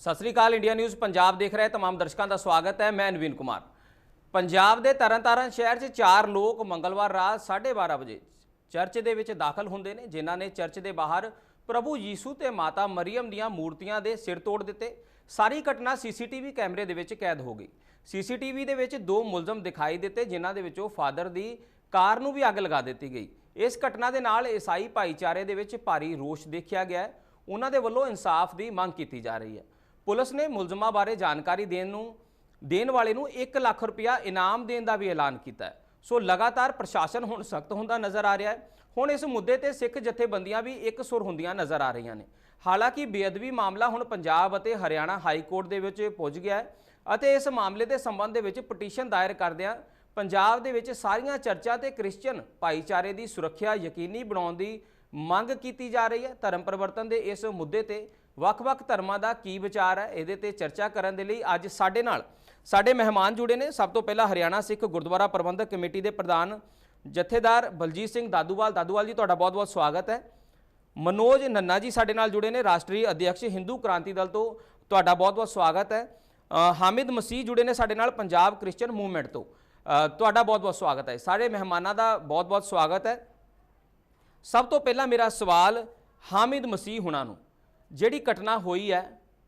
सत श्री अकाल। India news Punjab देख रहे तमाम दर्शकों का स्वागत है। मैं नवीन कुमार। पंजाब के तरनतारण शहर से 4 लोग मंगलवार रात 12:30 बजे चर्च के विच दाखिल होंदे ने, जिन्हां ने चर्च के बाहर प्रभु यीशु ते माता मरियम दीआं मूर्तियां दे सिर तोड़ दिते। सारी घटना CCTV कैमरे दे विच कैद हो गई। CCTV दे विच 2 मुलजम दिखाई दिते, जिन्हां दे विचों फादर दी कार नूं भी अग लगा दित्ती गई। इस घटना के नाल ईसाई भाईचारे दे विच भारी रोष देखा गया है। उन्हां दे वल्लों इंसाफ की मंग की जा रही है। पुलिस ने मुलजमां बारे जानकारी देण वाले नूं 1 लाख रुपया इनाम देण दा भी ऐलान किया है। सो लगातार प्रशासन हुण सख्त हुंदा नज़र आ रहा है। हुण इस मुद्दे ते सिख जथेबंदियां भी एक सुर हुंदियां नज़र आ रही ने। हालांकि बेअदबी मामला हुण पंजाब अते हरियाणा हाई कोर्ट दे विच पहुंच गया है अते इस मामले के संबंध दे विच पटीशन दायर करदिआं पंजाब दे विच सारीआं चर्चां ते क्रिश्चियन भाईचारे की सुरक्षा यकीनी बनाउण दी मंग की जा रही है। धर्म परिवर्तन के इस मुद्दे ते ਵੱਖ-ਵੱਖ ਧਰਮਾਂ ਦਾ ਕੀ ਵਿਚਾਰ ਹੈ, ਇਹਦੇ ਤੇ ਚਰਚਾ ਕਰਨ ਦੇ ਲਈ ਅੱਜ ਸਾਡੇ ਨਾਲ ਸਾਡੇ ਮਹਿਮਾਨ ਜੁੜੇ ਨੇ। ਸਭ ਤੋਂ ਪਹਿਲਾਂ ਹਰਿਆਣਾ ਸਿੱਖ ਗੁਰਦੁਆਰਾ ਪ੍ਰਬੰਧਕ ਕਮੇਟੀ ਦੇ ਪ੍ਰਧਾਨ ਜਥੇਦਾਰ ਬਲਜੀਤ ਸਿੰਘ ਦਾਦੂਵਾਲ ਜੀ ਤੁਹਾਡਾ ਬਹੁਤ-ਬਹੁਤ ਸਵਾਗਤ ਹੈ। ਮਨੋਜ ਨੰਨਾ ਜੀ ਸਾਡੇ ਨਾਲ ਜੁੜੇ ਨੇ, ਰਾਸ਼ਟਰੀ ਅਧਿਕਸ਼ ਹਿੰਦੂ ਕ੍ਰਾਂਤੀ ਦਲ ਤੋਂ, ਤੁਹਾਡਾ ਬਹੁਤ-ਬਹੁਤ ਸਵਾਗਤ ਹੈ। ਹਾਮਿਦ ਮਸੀਹ ਜੁੜੇ ਨੇ ਸਾਡੇ ਨਾਲ ਪੰਜਾਬ ਕ੍ਰਿਸਚੀਅਨ ਮੂਵਮੈਂਟ ਤੋਂ, ਤੁਹਾਡਾ ਬਹੁਤ-ਬਹੁਤ ਸਵਾਗਤ ਹੈ। ਸਾਰੇ ਮਹਿਮਾਨਾਂ ਦਾ ਬਹੁਤ-ਬਹੁਤ ਸਵਾਗਤ ਹੈ। ਸਭ ਤੋਂ ਪਹਿਲਾਂ ਮੇਰਾ ਸਵਾਲ ਹਾਮਿਦ ਮਸੀਹ ਹੁਣਾਂ ਨੂੰ, ਜਿਹੜੀ घटना हुई है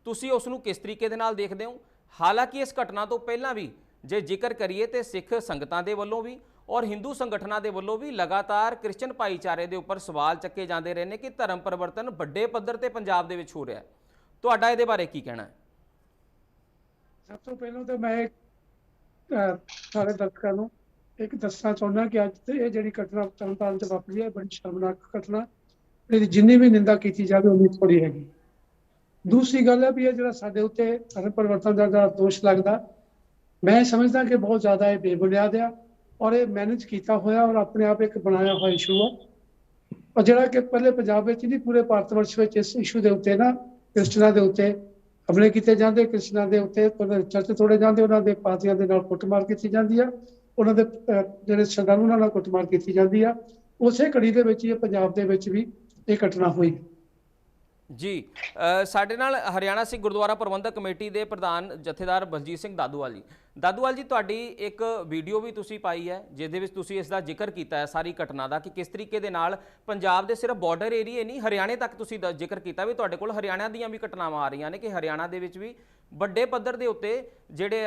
तुसी उसनू किस तरीके दे नाल देखदे हो? हालांकि इस घटना तो पहलां भी जे जिक्र करिए तो सिख संगतां दे वल्लों भी और हिंदू संगठनां दे वल्लों भी लगातार क्रिश्चियन भाईचारे दे उपर सवाल चक्के जाते रहे ने कि धर्म परिवर्तन वड्डे पद्धर ते पंजाब दे विच हो रहा है। तुहाडा इहदे बारे की कहना है? सब तो पहलों तो मैं सारे दर्शकों को एक दसना चाहुंदा कि अज ये जिहड़ी घटना तरनताਰਨ च वापरी है बड़ी शर्मनाक घटना, जिन्नी भी निंदा की जाए उन्नी थोड़ी हैगी। दूसरी गल है भी ये जो साडे उत्ते धर्म परिवर्तन का जो दोष लगता, मैं समझदा कि बहुत ज़्यादा ये बेबुनियाद है और ये मैनेज किया होया और अपने आप एक बनाया हुआ इशू है। और जिहड़ा कि पहले पंजाब विच नहीं पूरे भारत वर्ष में इस इशू के उत्ते ना क्रिश्चनां दे उत्ते हमले किए जाते, क्रिश्चनां दे उत्ते चर्च तोड़े जाते, उन्हां दे पार्टियां दे नाल कुੱਟਮਾਰ की जाती है, उन्हां दे जिहड़े श्रद्धालु उन्हां नाल कुੱਟਮਾਰ की जाती है। उसे घड़ी दे विच ही पंजाब दे विच भी ये घटना हुई जी। ਸਾਡੇ ਨਾਲ ਹਰਿਆਣਾ ਸਿੱਖ ਗੁਰਦੁਆਰਾ ਪ੍ਰਬੰਧਕ ਕਮੇਟੀ ਦੇ ਪ੍ਰਧਾਨ ਜਥੇਦਾਰ ਬਲਜੀਤ ਸਿੰਘ ਦਾਦੂਵਾਲ ਜੀ ਤੁਹਾਡੀ ਇੱਕ ਵੀਡੀਓ ਵੀ ਤੁਸੀਂ ਪਾਈ ਹੈ ਜਿਸ ਦੇ ਵਿੱਚ ਤੁਸੀਂ ਇਸ ਦਾ ਜ਼ਿਕਰ ਕੀਤਾ ਹੈ ਸਾਰੀ ਘਟਨਾ ਦਾ ਕਿ ਕਿਸ ਤਰੀਕੇ ਦੇ ਨਾਲ ਪੰਜਾਬ ਦੇ ਸਿਰਫ ਬਾਰਡਰ ਏਰੀਏ ਨਹੀਂ ਹਰਿਆਣੇ ਤੱਕ ਤੁਸੀਂ ਜ਼ਿਕਰ ਕੀਤਾ ਵੀ ਤੁਹਾਡੇ ਕੋਲ ਹਰਿਆਣਾ ਦੀਆਂ ਵੀ ਘਟਨਾਵਾਂ ਆ ਰਹੀਆਂ ਨੇ ਕਿ ਹਰਿਆਣਾ ਦੇ ਵਿੱਚ ਵੀ ਵੱਡੇ ਪੱਧਰ ਦੇ ਉੱਤੇ ਜਿਹੜੇ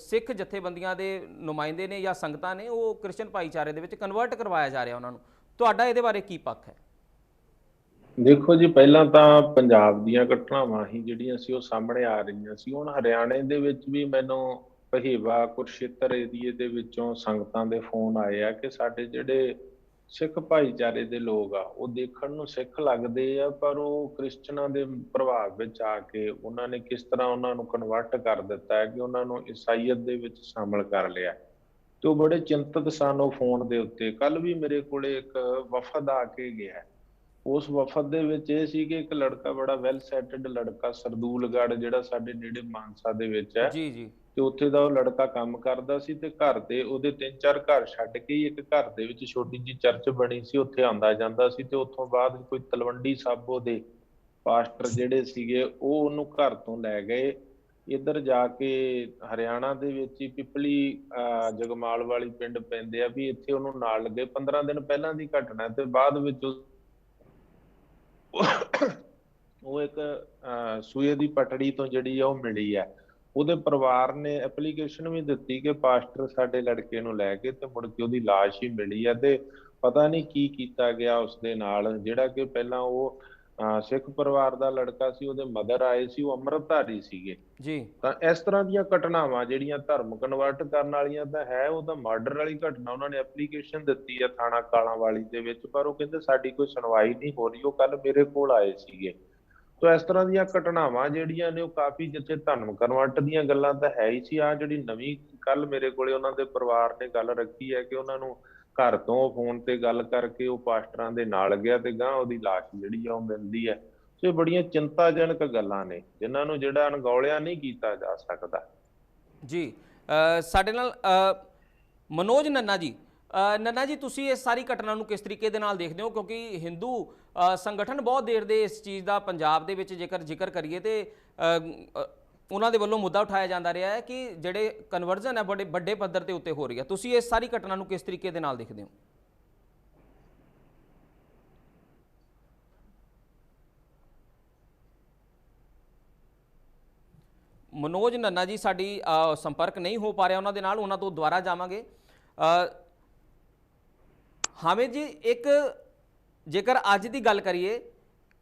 ਸਿੱਖ ਜਥੇਬੰਦੀਆਂ ਦੇ ਨੁਮਾਇੰਦੇ ਨੇ ਜਾਂ ਸੰਗਤਾਂ ਨੇ ਉਹ ਕ੍ਰਿਸਚਨ ਭਾਈਚਾਰੇ ਦੇ ਵਿੱਚ ਕਨਵਰਟ ਕਰਵਾਇਆ ਜਾ ਰਿਹਾ ਉਹਨਾਂ ਨੂੰ। ਤੁਹਾਡਾ ਇਹਦੇ ਬਾਰੇ ਕੀ ਪੱਖ ਹੈ? देखो जी, पहला तो पंजाब दीयां घटनावां ही जिहड़ियां सी ओह सामने आ रहीआं सी। हुण हरियाणे दे विच भी मैनूं पहेवा कुरुक्षेत्र एरिए दे विचों संगतां दे फोन आए आ कि साडे जिहड़े सिख भाईचारे दे लोग आ ओह देखण नूं सिख लगदे आ पर ओह क्रिश्चनां दे प्रभाव विच आके उन्हां ने किस तरह उन्हां नूं कन्वर्ट कर दित्ता है कि उन्हां नूं ईसाईयत दे विच शामिल कर लिया। ते ओह बड़े चिंतत सन ओह फोन दे उत्ते। कल भी मेरे कोले एक वफद आके गया, उस वफद दे विच इह सी कि एक लड़का बड़ा वैल सैटड लड़का सरदूलगढ़ जिहड़ा साडे नेड़े मानसा दे विच है जी जी ते उत्थे दा ओह लड़का काम करदा सी ते घर दे ओहदे 3-4 घर छड्ड के ही एक घर दे विच छोटी जी चर्च बणी सी, उत्थे आंदा जांदा सी ते उत्थों बाद कोई तलवंडी साबो दे पास्टर जिहड़े सीगे ओह ओहनूं घर तों लै गए इधर जाके हरियाणा दे विच ही पिपली जगमाल वाली पिंड पैंदे आ भी इत्थे ओहनूं नाल लगे। 15 दिन पहलां दी घटना ते बाद विच ਉਹ ਇੱਕ ਸੂਏ ਦੀ ਪਟੜੀ ਤੋਂ ਜਿਹੜੀ ਆ ਉਹ ਮਿਲੀ ਹੈ। ਉਹਦੇ ਪਰਿਵਾਰ ਨੇ ਐਪਲੀਕੇਸ਼ਨ ਵੀ ਦਿੱਤੀ ਕਿ ਪਾਸਟਰ ਸਾਡੇ ਲੜਕੇ ਨੂੰ ਲੈ ਕੇ ਤੇ ਮੁੜ ਕੇ ਉਹਦੀ ਲਾਸ਼ ਹੀ ਮਿਲੀ ਹੈ ਤੇ ਪਤਾ ਨਹੀਂ ਕੀ ਕੀਤਾ ਗਿਆ ਉਸ ਦੇ ਨਾਲ। ਜਿਹੜਾ ਕਿ ਪਹਿਲਾਂ ਉਹ ਸਿੱਖ ਪਰਿਵਾਰ ਦਾ ਲੜਕਾ ਸੀ, ਉਹਦੇ ਮਦਰ ਆਏ ਸੀ, ਉਹ ਅੰਮ੍ਰਿਤਧਾਰੀ ਸੀਗੇ ਜੀ। ਤਾਂ ਇਸ ਤਰ੍ਹਾਂ ਦੀਆਂ ਘਟਨਾਵਾਂ ਜਿਹੜੀਆਂ ਧਰਮ ਕਨਵਰਟ ਕਰਨ ਵਾਲੀਆਂ ਤਾਂ ਹੈ, ਉਹ ਤਾਂ ਮਰਡਰ ਵਾਲੀ ਘਟਨਾ। ਉਹਨਾਂ ਨੇ ਐਪਲੀਕੇਸ਼ਨ ਦਿੱਤੀ ਹੈ ਥਾਣਾ ਕਾਲਾਂ ਵਾਲੀ ਦੇ ਵਿੱਚ, ਪਰ ਉਹ ਕਹਿੰਦੇ ਸਾਡੀ ਕੋਈ ਸੁਣਵਾਈ ਨਹੀਂ ਹੋ ਰਹੀ। ਉਹ ਕੱਲ ਮੇਰੇ ਕੋਲ ਆਏ ਸੀਗੇ। ਤਾਂ ਇਸ ਤਰ੍ਹਾਂ ਦੀਆਂ ਘਟਨਾਵਾਂ ਜਿਹੜੀਆਂ ਨੇ ਉਹ ਕਾਫੀ, ਜਿੱਥੇ ਧਰਮ ਕਨਵਰਟ ਦੀਆਂ ਗੱਲਾਂ ਤਾਂ ਹੈ ਹੀ ਸੀ। ਆ ਜਿਹੜੀ ਨਵੀਂ ਕੱਲ ਮੇਰੇ ਕੋਲੇ ਉਹਨਾਂ ਦੇ ਪਰਿਵਾਰ ਨੇ ਗੱਲ ਰੱਖੀ ਹੈ ਕਿ ਉਹਨਾਂ ਨੂੰ घर तो फोन ते गल करके वो पास्टरां दे नाल गया ते गां ओहदी लाश जिहड़ी आ ओह मिलदी है। सो ये बड़ियां चिंताजनक गल्लां ने जिन्हां नूं जिहड़ा अणगौलिया नहीं कीता जा सकदा जी। साडे नाल मनोज नन्ना जी, ਨੰਨਾ ਜੀ, ਤੁਸੀਂ ਇਸ ਸਾਰੀ ਘਟਨਾ ਨੂੰ ਕਿਸ ਤਰੀਕੇ ਦੇ ਨਾਲ ਦੇਖਦੇ ਹੋ? ਕਿਉਂਕਿ ਹਿੰਦੂ ਸੰਗਠਨ ਬਹੁਤ ਦੇਰ ਦੇ ਇਸ ਚੀਜ਼ ਦਾ ਪੰਜਾਬ ਦੇ ਵਿੱਚ ਜੇਕਰ ਜ਼ਿਕਰ ਕਰੀਏ ਤੇ ਉਹਨਾਂ ਦੇ ਵੱਲੋਂ ਮੁੱਦਾ ਉਠਾਇਆ ਜਾਂਦਾ ਰਿਹਾ ਹੈ ਕਿ ਜਿਹੜੇ ਕਨਵਰਜ਼ਨ ਹੈ ਬੜੇ ਵੱਡੇ ਪੱਧਰ ਤੇ ਉੱਤੇ ਹੋ ਰਹੀ ਹੈ। ਤੁਸੀਂ ਇਸ ਸਾਰੀ ਘਟਨਾ ਨੂੰ ਕਿਸ ਤਰੀਕੇ ਦੇ ਨਾਲ ਦੇਖਦੇ ਹੋ? ਮਨੋਜ ਨੰਨਾ ਜੀ ਸਾਡੀ ਸੰਪਰਕ ਨਹੀਂ ਹੋ ਪਾ ਰਿਹਾ ਉਹਨਾਂ ਦੇ ਨਾਲ, ਉਹਨਾਂ ਤੋਂ ਦੁਬਾਰਾ ਜਾਵਾਂਗੇ। ਹਾਮਿਦ ਜੀ, ਇੱਕ ਜੇਕਰ ਅੱਜ ਦੀ ਗੱਲ ਕਰੀਏ,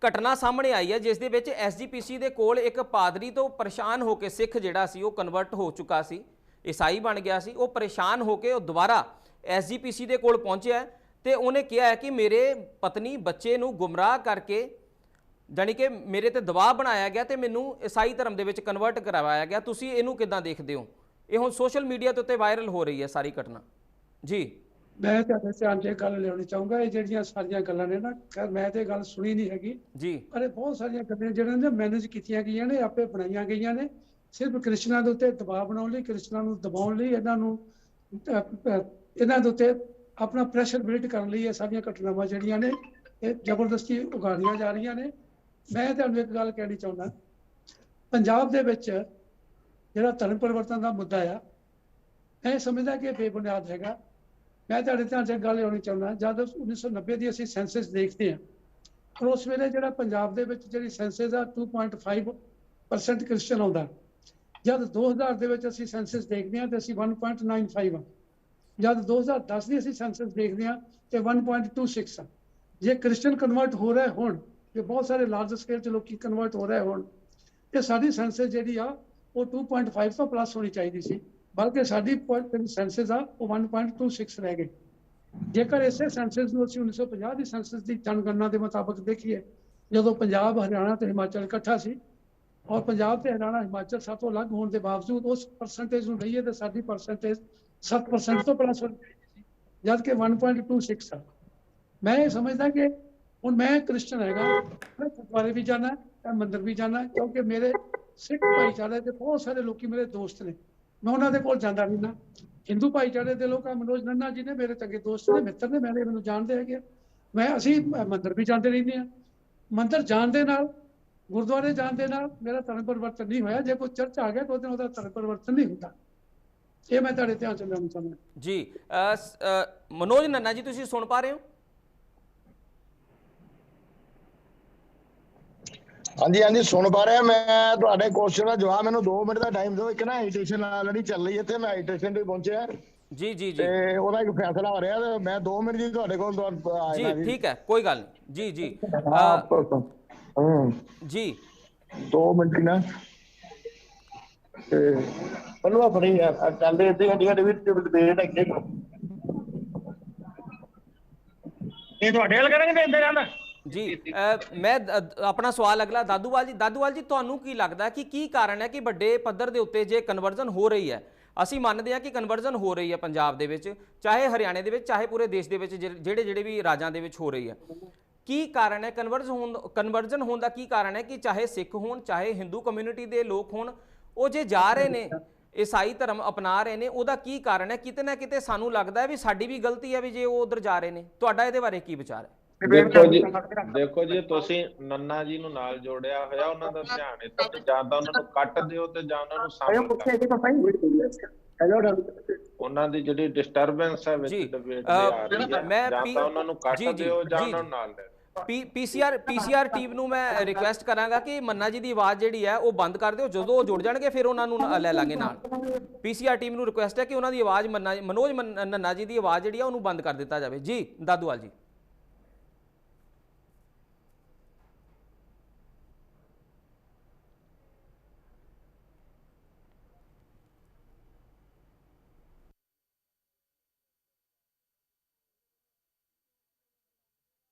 ਘਟਨਾ ਸਾਹਮਣੇ ਆਈ ਹੈ ਜਿਸ ਦੇ ਵਿੱਚ ਐਸਜੀਪੀਸੀ ਦੇ ਕੋਲ ਇੱਕ ਪਾਦਰੀ ਤੋਂ ਪਰੇਸ਼ਾਨ ਹੋ ਕੇ, ਸਿੱਖ ਜਿਹੜਾ ਸੀ ਉਹ ਕਨਵਰਟ ਹੋ ਚੁੱਕਾ ਸੀ, ਈਸਾਈ ਬਣ ਗਿਆ ਸੀ, ਉਹ ਪਰੇਸ਼ਾਨ ਹੋ ਕੇ ਉਹ ਦੁਬਾਰਾ ਐਸਜੀਪੀਸੀ ਦੇ ਕੋਲ ਪਹੁੰਚਿਆ ਤੇ ਉਹਨੇ ਕਿਹਾ ਹੈ ਕਿ ਮੇਰੇ ਪਤਨੀ ਬੱਚੇ ਨੂੰ ਗੁੰਮਰਾਹ ਕਰਕੇ, ਜਾਣੀ ਕਿ ਮੇਰੇ ਤੇ ਦਬਾਅ ਬਣਾਇਆ ਗਿਆ ਤੇ ਮੈਨੂੰ ਈਸਾਈ ਧਰਮ ਦੇ ਵਿੱਚ ਕਨਵਰਟ ਕਰਵਾਇਆ ਗਿਆ। ਤੁਸੀਂ ਇਹਨੂੰ ਕਿੱਦਾਂ ਦੇਖਦੇ ਹੋ? ਇਹ ਹੁਣ ਸੋਸ਼ਲ ਮੀਡੀਆ ਦੇ ਉੱਤੇ ਵਾਇਰਲ ਹੋ ਰਹੀ ਹੈ ਸਾਰੀ ਘਟਨਾ ਜੀ। ਮੈਂ ਤੁਹਾਡੇ ਧਿਆਨ 'ਚ ਇਹ ਗੱਲ ਲਿਆਉਣੀ ਚਾਹੂੰਗਾ, ਇਹ ਜਿਹੜੀਆਂ ਸਾਰੀਆਂ ਗੱਲਾਂ ਨੇ ਨਾ, ਖੈਰ ਮੈਂ ਤੇ ਗੱਲ ਸੁਣੀ ਨਹੀਂ ਹੈਗੀ ਜੀ, ਪਰ ਇਹ ਬਹੁਤ ਸਾਰੀਆਂ ਗੱਲਾਂ ਜਿਹੜੀਆਂ ਨੇ ਮੈਨੇਜ ਕੀਤੀਆਂ ਗਈਆਂ ਨੇ, ਆਪੇ ਬਣਾਈਆਂ ਗਈਆਂ ਨੇ, ਸਿਰਫ ਕ੍ਰਿਸਚਨਾਂ ਦੇ ਉੱਤੇ ਦਬਾਅ ਬਣਾਉਣ ਲਈ, ਕ੍ਰਿਸਚਨਾਂ ਨੂੰ ਦਬਾਉਣ ਲਈ, ਇਹਨਾਂ ਦੇ ਉੱਤੇ ਆਪਣਾ ਪ੍ਰੈਸ਼ਰ ਬਿਲਡ ਕਰਨ ਲਈ ਇਹ ਸਾਰੀਆਂ ਘਟਨਾਵਾਂ ਜਿਹੜੀਆਂ ਨੇ ਇਹ ਜ਼ਬਰਦਸਤੀ ਉਗਾੜੀਆਂ ਜਾ ਰਹੀਆਂ ਨੇ। ਮੈਂ ਤੁਹਾਨੂੰ ਇੱਕ ਗੱਲ ਕਹਿਣੀ ਚਾਹੁੰਦਾ, ਪੰਜਾਬ ਦੇ ਵਿੱਚ ਜਿਹੜਾ ਧਰਮ ਪਰਿਵਰਤਨ ਦਾ ਮੁੱਦਾ ਆ, ਮੈਂ ਸਮਝਦਾ ਕਿ ਬੇਬੁਨਿਆਦ ਹੈਗਾ। ਮੈਂ ਤੁਹਾਡੇ ਧਿਆਨ 'ਚ ਗੱਲ ਲਿਆਉਣੀ ਚਾਹੁੰਦਾ, ਜਦ 1990 ਦੀ ਅਸੀਂ ਸੈਂਸਸ ਦੇਖਦੇ ਹਾਂ, ਪਰ ਉਸ ਵੇਲੇ ਜਿਹੜਾ ਪੰਜਾਬ ਦੇ ਵਿੱਚ ਜਿਹੜੀ ਸੈਂਸਸ ਆ 2.5% ਕ੍ਰਿਸਚਨ ਆਉਂਦਾ। ਜਦ 2000 ਦੇ ਵਿੱਚ ਅਸੀਂ ਸੈਂਸਸ ਦੇਖਦੇ ਹਾਂ ਤੇ ਅਸੀਂ 1.95 ਆ। ਜਦ 2010 ਦੀ ਅਸੀਂ ਸੈਂਸਸ ਦੇਖਦੇ ਹਾਂ ਤੇ 1.26 ਆ। ਜੇ ਕ੍ਰਿਸਚਨ ਕਨਵਰਟ ਹੋ ਰਹੇ ਹੋਣ, ਜੇ ਬਹੁਤ ਸਾਰੇ ਲਾਰਜ ਸਕੇਲ 'ਚ ਲੋਕੀ ਕਨਵਰਟ ਹੋ ਰਹੇ ਹੋਣ, ਤੇ ਸਾਡੀ ਸੈਂਸਸ ਜਿਹੜੀ ਆ ਉਹ 2.5 ਤੋਂ ਪਲੱਸ ਹੋਣੀ ਚਾਹੀਦੀ ਸੀ, ਬਲਕਿ ਸਾਡੀ ਸੈਂਸਸ ਆ ਉਹ 1.26 ਰਹਿ ਗਈ। ਜੇਕਰ ਇਸੇ ਸੈਂਸਸ ਨੂੰ ਅਸੀਂ 1950 ਦੀ ਸੈਂਸਸ ਦੀ ਜਨਗਣਨਾ ਦੇ ਮੁਤਾਬਕ ਦੇਖੀਏ, ਜਦੋਂ ਪੰਜਾਬ, ਹਰਿਆਣਾ ਤੇ ਹਿਮਾਚਲ ਇਕੱਠਾ ਸੀ, ਔਰ ਪੰਜਾਬ ਤੇ ਹਰਿਆਣਾ, ਹਿਮਾਚਲ ਸਭ ਤੋਂ ਅਲੱਗ ਹੋਣ ਦੇ ਬਾਵਜੂਦ ਉਸ ਪਰਸੈਂਟੇਜ ਨੂੰ ਲਈਏ ਤਾਂ ਸਾਡੀ ਪਰਸੈਂਟੇਜ 7% ਤੋਂ ਪਲੱਸ ਹੋਣੀ ਚਾਹੀਦੀ ਸੀ, ਜਦ ਕਿ 1.26 ਆ। ਮੈਂ ਇਹ ਸਮਝਦਾ ਕਿ ਹੁਣ ਮੈਂ ਕ੍ਰਿਸਚਨ ਹੈਗਾ, ਮੈਂ ਗੁਰਦੁਆਰੇ ਵੀ ਜਾਣਾ, ਮੈਂ ਮੰਦਿਰ ਵੀ ਜਾਣਾ, ਕਿਉਂਕਿ ਮੇਰੇ ਸਿੱਖ ਭਾਈਚਾਰੇ ਦੇ ਬਹੁਤ ਸਾਰੇ ਲੋਕੀ ਮੇਰੇ ਦੋਸਤ ਨੇ, ਮੈਂ ਉਹਨਾਂ ਦੇ ਕੋਲ ਜਾਂਦਾ ਵੀ ਨਾ। ਹਿੰਦੂ ਭਾਈਚਾਰੇ ਦੇ ਲੋਕ, ਮਨੋਜ ਨੰਨਾ ਜੀ ਨੇ ਮੇਰੇ ਚੰਗੇ ਦੋਸਤ ਨੇ, ਮਿੱਤਰ ਨੇ, ਮੈਨੂੰ ਜਾਣਦੇ ਹੈਗੇ। ਅਸੀਂ ਮੰਦਿਰ ਵੀ ਜਾਂਦੇ ਰਹਿੰਦੇ ਹਾਂ। ਮੰਦਿਰ ਜਾਣ ਦੇ ਨਾਲ, ਗੁਰਦੁਆਰੇ ਜਾਣ ਦੇ ਨਾਲ ਮੇਰਾ ਧਰਮ ਪਰਿਵਰਤਨ ਨਹੀਂ ਹੋਇਆ। ਜੇ ਕੋਈ ਚਰਚ ਆ ਗਿਆ ਤਾਂ ਉਹਦਾ ਧਰਮ ਪਰਿਵਰਤਨ ਨਹੀਂ ਹੁੰਦਾ। ਇਹ ਮੈਂ ਤੁਹਾਡੇ ਧਿਆਨ 'ਚ ਲਿਆਉਣਾ ਚਾਹੁੰਦਾ ਜੀ। ਮਨੋਜ ਨੰਨਾ ਜੀ, ਤੁਸੀਂ ਸੁਣ ਪਾ ਰਹੇ ਹੋ? ਹਾਂਜੀ ਹਾਂਜੀ, ਸੁਣ ਪਾ ਰਿਹਾ। ਮੈਂ ਤੁਹਾਡੇ ਕੁਐਸਚਨ ਦਾ ਜਵਾਬ, ਮੈਨੂੰ 2 ਮਿੰਟ ਦਾ ਟਾਈਮ ਦਿਓ। ਇੱਕ ਨਾ ਐਜੀਟੇਸ਼ਨ ਆਲਰੇਡੀ ਚੱਲ ਰਹੀ ਹੈ ਇੱਥੇ, ਮੈਂ ਐਜੀਟੇਸ਼ਨ ਤੇ ਪਹੁੰਚਿਆ ਜੀ ਜੀ ਜੀ, ਤੇ ਉਹਦਾ ਇੱਕ ਫੈਸਲਾ ਹੋ ਰਿਹਾ ਤੇ ਮੈਂ 2 ਮਿੰਟ ਜੀ ਤੁਹਾਡੇ ਕੋਲ ਜੀ ਠੀਕ ਹੈ, ਕੋਈ ਗੱਲ ਨਹੀਂ ਜੀ। ਜੀ ਜੀ, 2 ਮਿੰਟ ਹੀ ਨਾ, ਤੇ ਉਹਨੂੰ ਆਪਣੀ ਚੱਲਦੇ ਇੱਥੇ ਗੱਡੀਆਂ ਦੇ ਵਿੱਚ ਡਿਬੇਟ ਅੱਗੇ ਇਹ ਤੁਹਾਡੇ ਵੱਲ ਕਰਾਂਗੇ ਤੇ ਇੱਥੇ ਰਹਿੰਦਾ ਜੀ। ਮੈਂ ਆਪਣਾ ਸਵਾਲ ਅਗਲਾ ਦਾਦੂਵਾਲ ਜੀ, ਤੁਹਾਨੂੰ ਕੀ ਲੱਗਦਾ ਕਿ ਕੀ ਕਾਰਨ ਹੈ ਕਿ ਵੱਡੇ ਪੱਧਰ ਦੇ ਉੱਤੇ ਜੇ ਕਨਵਰਜ਼ਨ ਹੋ ਰਹੀ ਹੈ, ਅਸੀਂ ਮੰਨਦੇ ਹਾਂ ਕਿ ਕਨਵਰਜ਼ਨ ਹੋ ਰਹੀ ਹੈ ਪੰਜਾਬ ਦੇ ਵਿੱਚ, ਚਾਹੇ ਹਰਿਆਣੇ ਦੇ ਵਿੱਚ, ਚਾਹੇ ਪੂਰੇ ਦੇਸ਼ ਦੇ ਵਿੱਚ, ਜਿਹੜੇ ਵੀ ਰਾਜਾਂ ਦੇ ਵਿੱਚ ਹੋ ਰਹੀ ਹੈ, ਕੀ ਕਾਰਨ ਹੈ ਕਨਵਰਜ਼ਨ ਹੋਣ ਦਾ? ਕੀ ਕਾਰਨ ਹੈ ਕਿ ਚਾਹੇ ਸਿੱਖ ਹੋਣ, ਚਾਹੇ ਹਿੰਦੂ ਕਮਿਊਨਿਟੀ ਦੇ ਲੋਕ ਹੋਣ, ਉਹ ਜੇ ਜਾ ਰਹੇ ਨੇ, ਈਸਾਈ ਧਰਮ ਅਪਣਾ ਰਹੇ ਨੇ, ਉਹਦਾ ਕੀ ਕਾਰਨ ਹੈ? ਕਿਤੇ ਨਾ ਕਿਤੇ ਸਾਨੂੰ ਲੱਗਦਾ ਹੈ ਵੀ ਸਾਡੀ ਵੀ ਗਲਤੀ ਹੈ ਵੀ ਜੇ ਉਹ ਉਧਰ ਜਾ ਰਹੇ ਨੇ। ਤੁਹਾਡਾ ਇਹਦੇ ਬਾਰੇ ਕੀ ਵਿਚਾਰ ਹੈ? ਦੇਖੋ ਜੀ, ਤੁਸੀਂ ਨੰਨਾ ਜੀ ਨੂੰ ਨਾਲ ਜੋੜਿਆ ਹੋਇਆ, ਉਹਨਾਂ ਦਾ ਧਿਆਨ ਇੱਥੇ, ਜਾਂ ਤਾਂ ਉਹਨਾਂ ਨੂੰ ਕੱਟ ਦਿਓ ਤੇ ਜਾਂ ਉਹਨਾਂ ਨੂੰ ਸ਼ਾਮਲ ਕਰੋ। ਉਹਨਾਂ ਦੀ ਜਿਹੜੀ ਡਿਸਟਰਬੈਂਸ ਹੈ ਵਿੱਚ ਡਿਬੇਟ ਦੇ ਆ ਰਹੀ ਹੈ, ਜਾਂ ਤਾਂ ਉਹਨਾਂ ਨੂੰ ਕੱਟ ਦਿਓ ਜਾਂ ਉਹਨਾਂ ਨੂੰ ਨਾਲ ਲੈ। ਪੀਸੀਆਰ ਟੀਮ ਨੂੰ ਮੈਂ ਰਿਕੁਐਸਟ ਕਰਾਂਗਾ ਕਿ ਮੰਨਾ ਜੀ ਦੀ ਆਵਾਜ਼ ਜਿਹੜੀ ਹੈ ਉਹ ਬੰਦ ਕਰ ਦਿਓ। ਜਦੋਂ ਉਹ ਜੁੜ ਜਾਣਗੇ ਫਿਰ ਉਹਨਾਂ ਨੂੰ ਲੈ ਲਾਂਗੇ ਨਾਲ। ਪੀਸੀਆਰ ਟੀਮ ਨੂੰ ਰਿਕੁਐਸਟ ਹੈ ਕਿ ਉਹਨਾਂ ਦੀ ਆਵਾਜ਼ ਮਨੋਜ ਨੰਨਾ ਜੀ ਦੀ ਆਵਾਜ਼ ਜਿਹੜੀ ਹੈ ਉਹਨੂੰ ਬੰਦ ਕਰ ਦਿੱਤਾ ਜਾਵੇ। ਜੀ ਦਾਦੂਵਾਲ ਜੀ।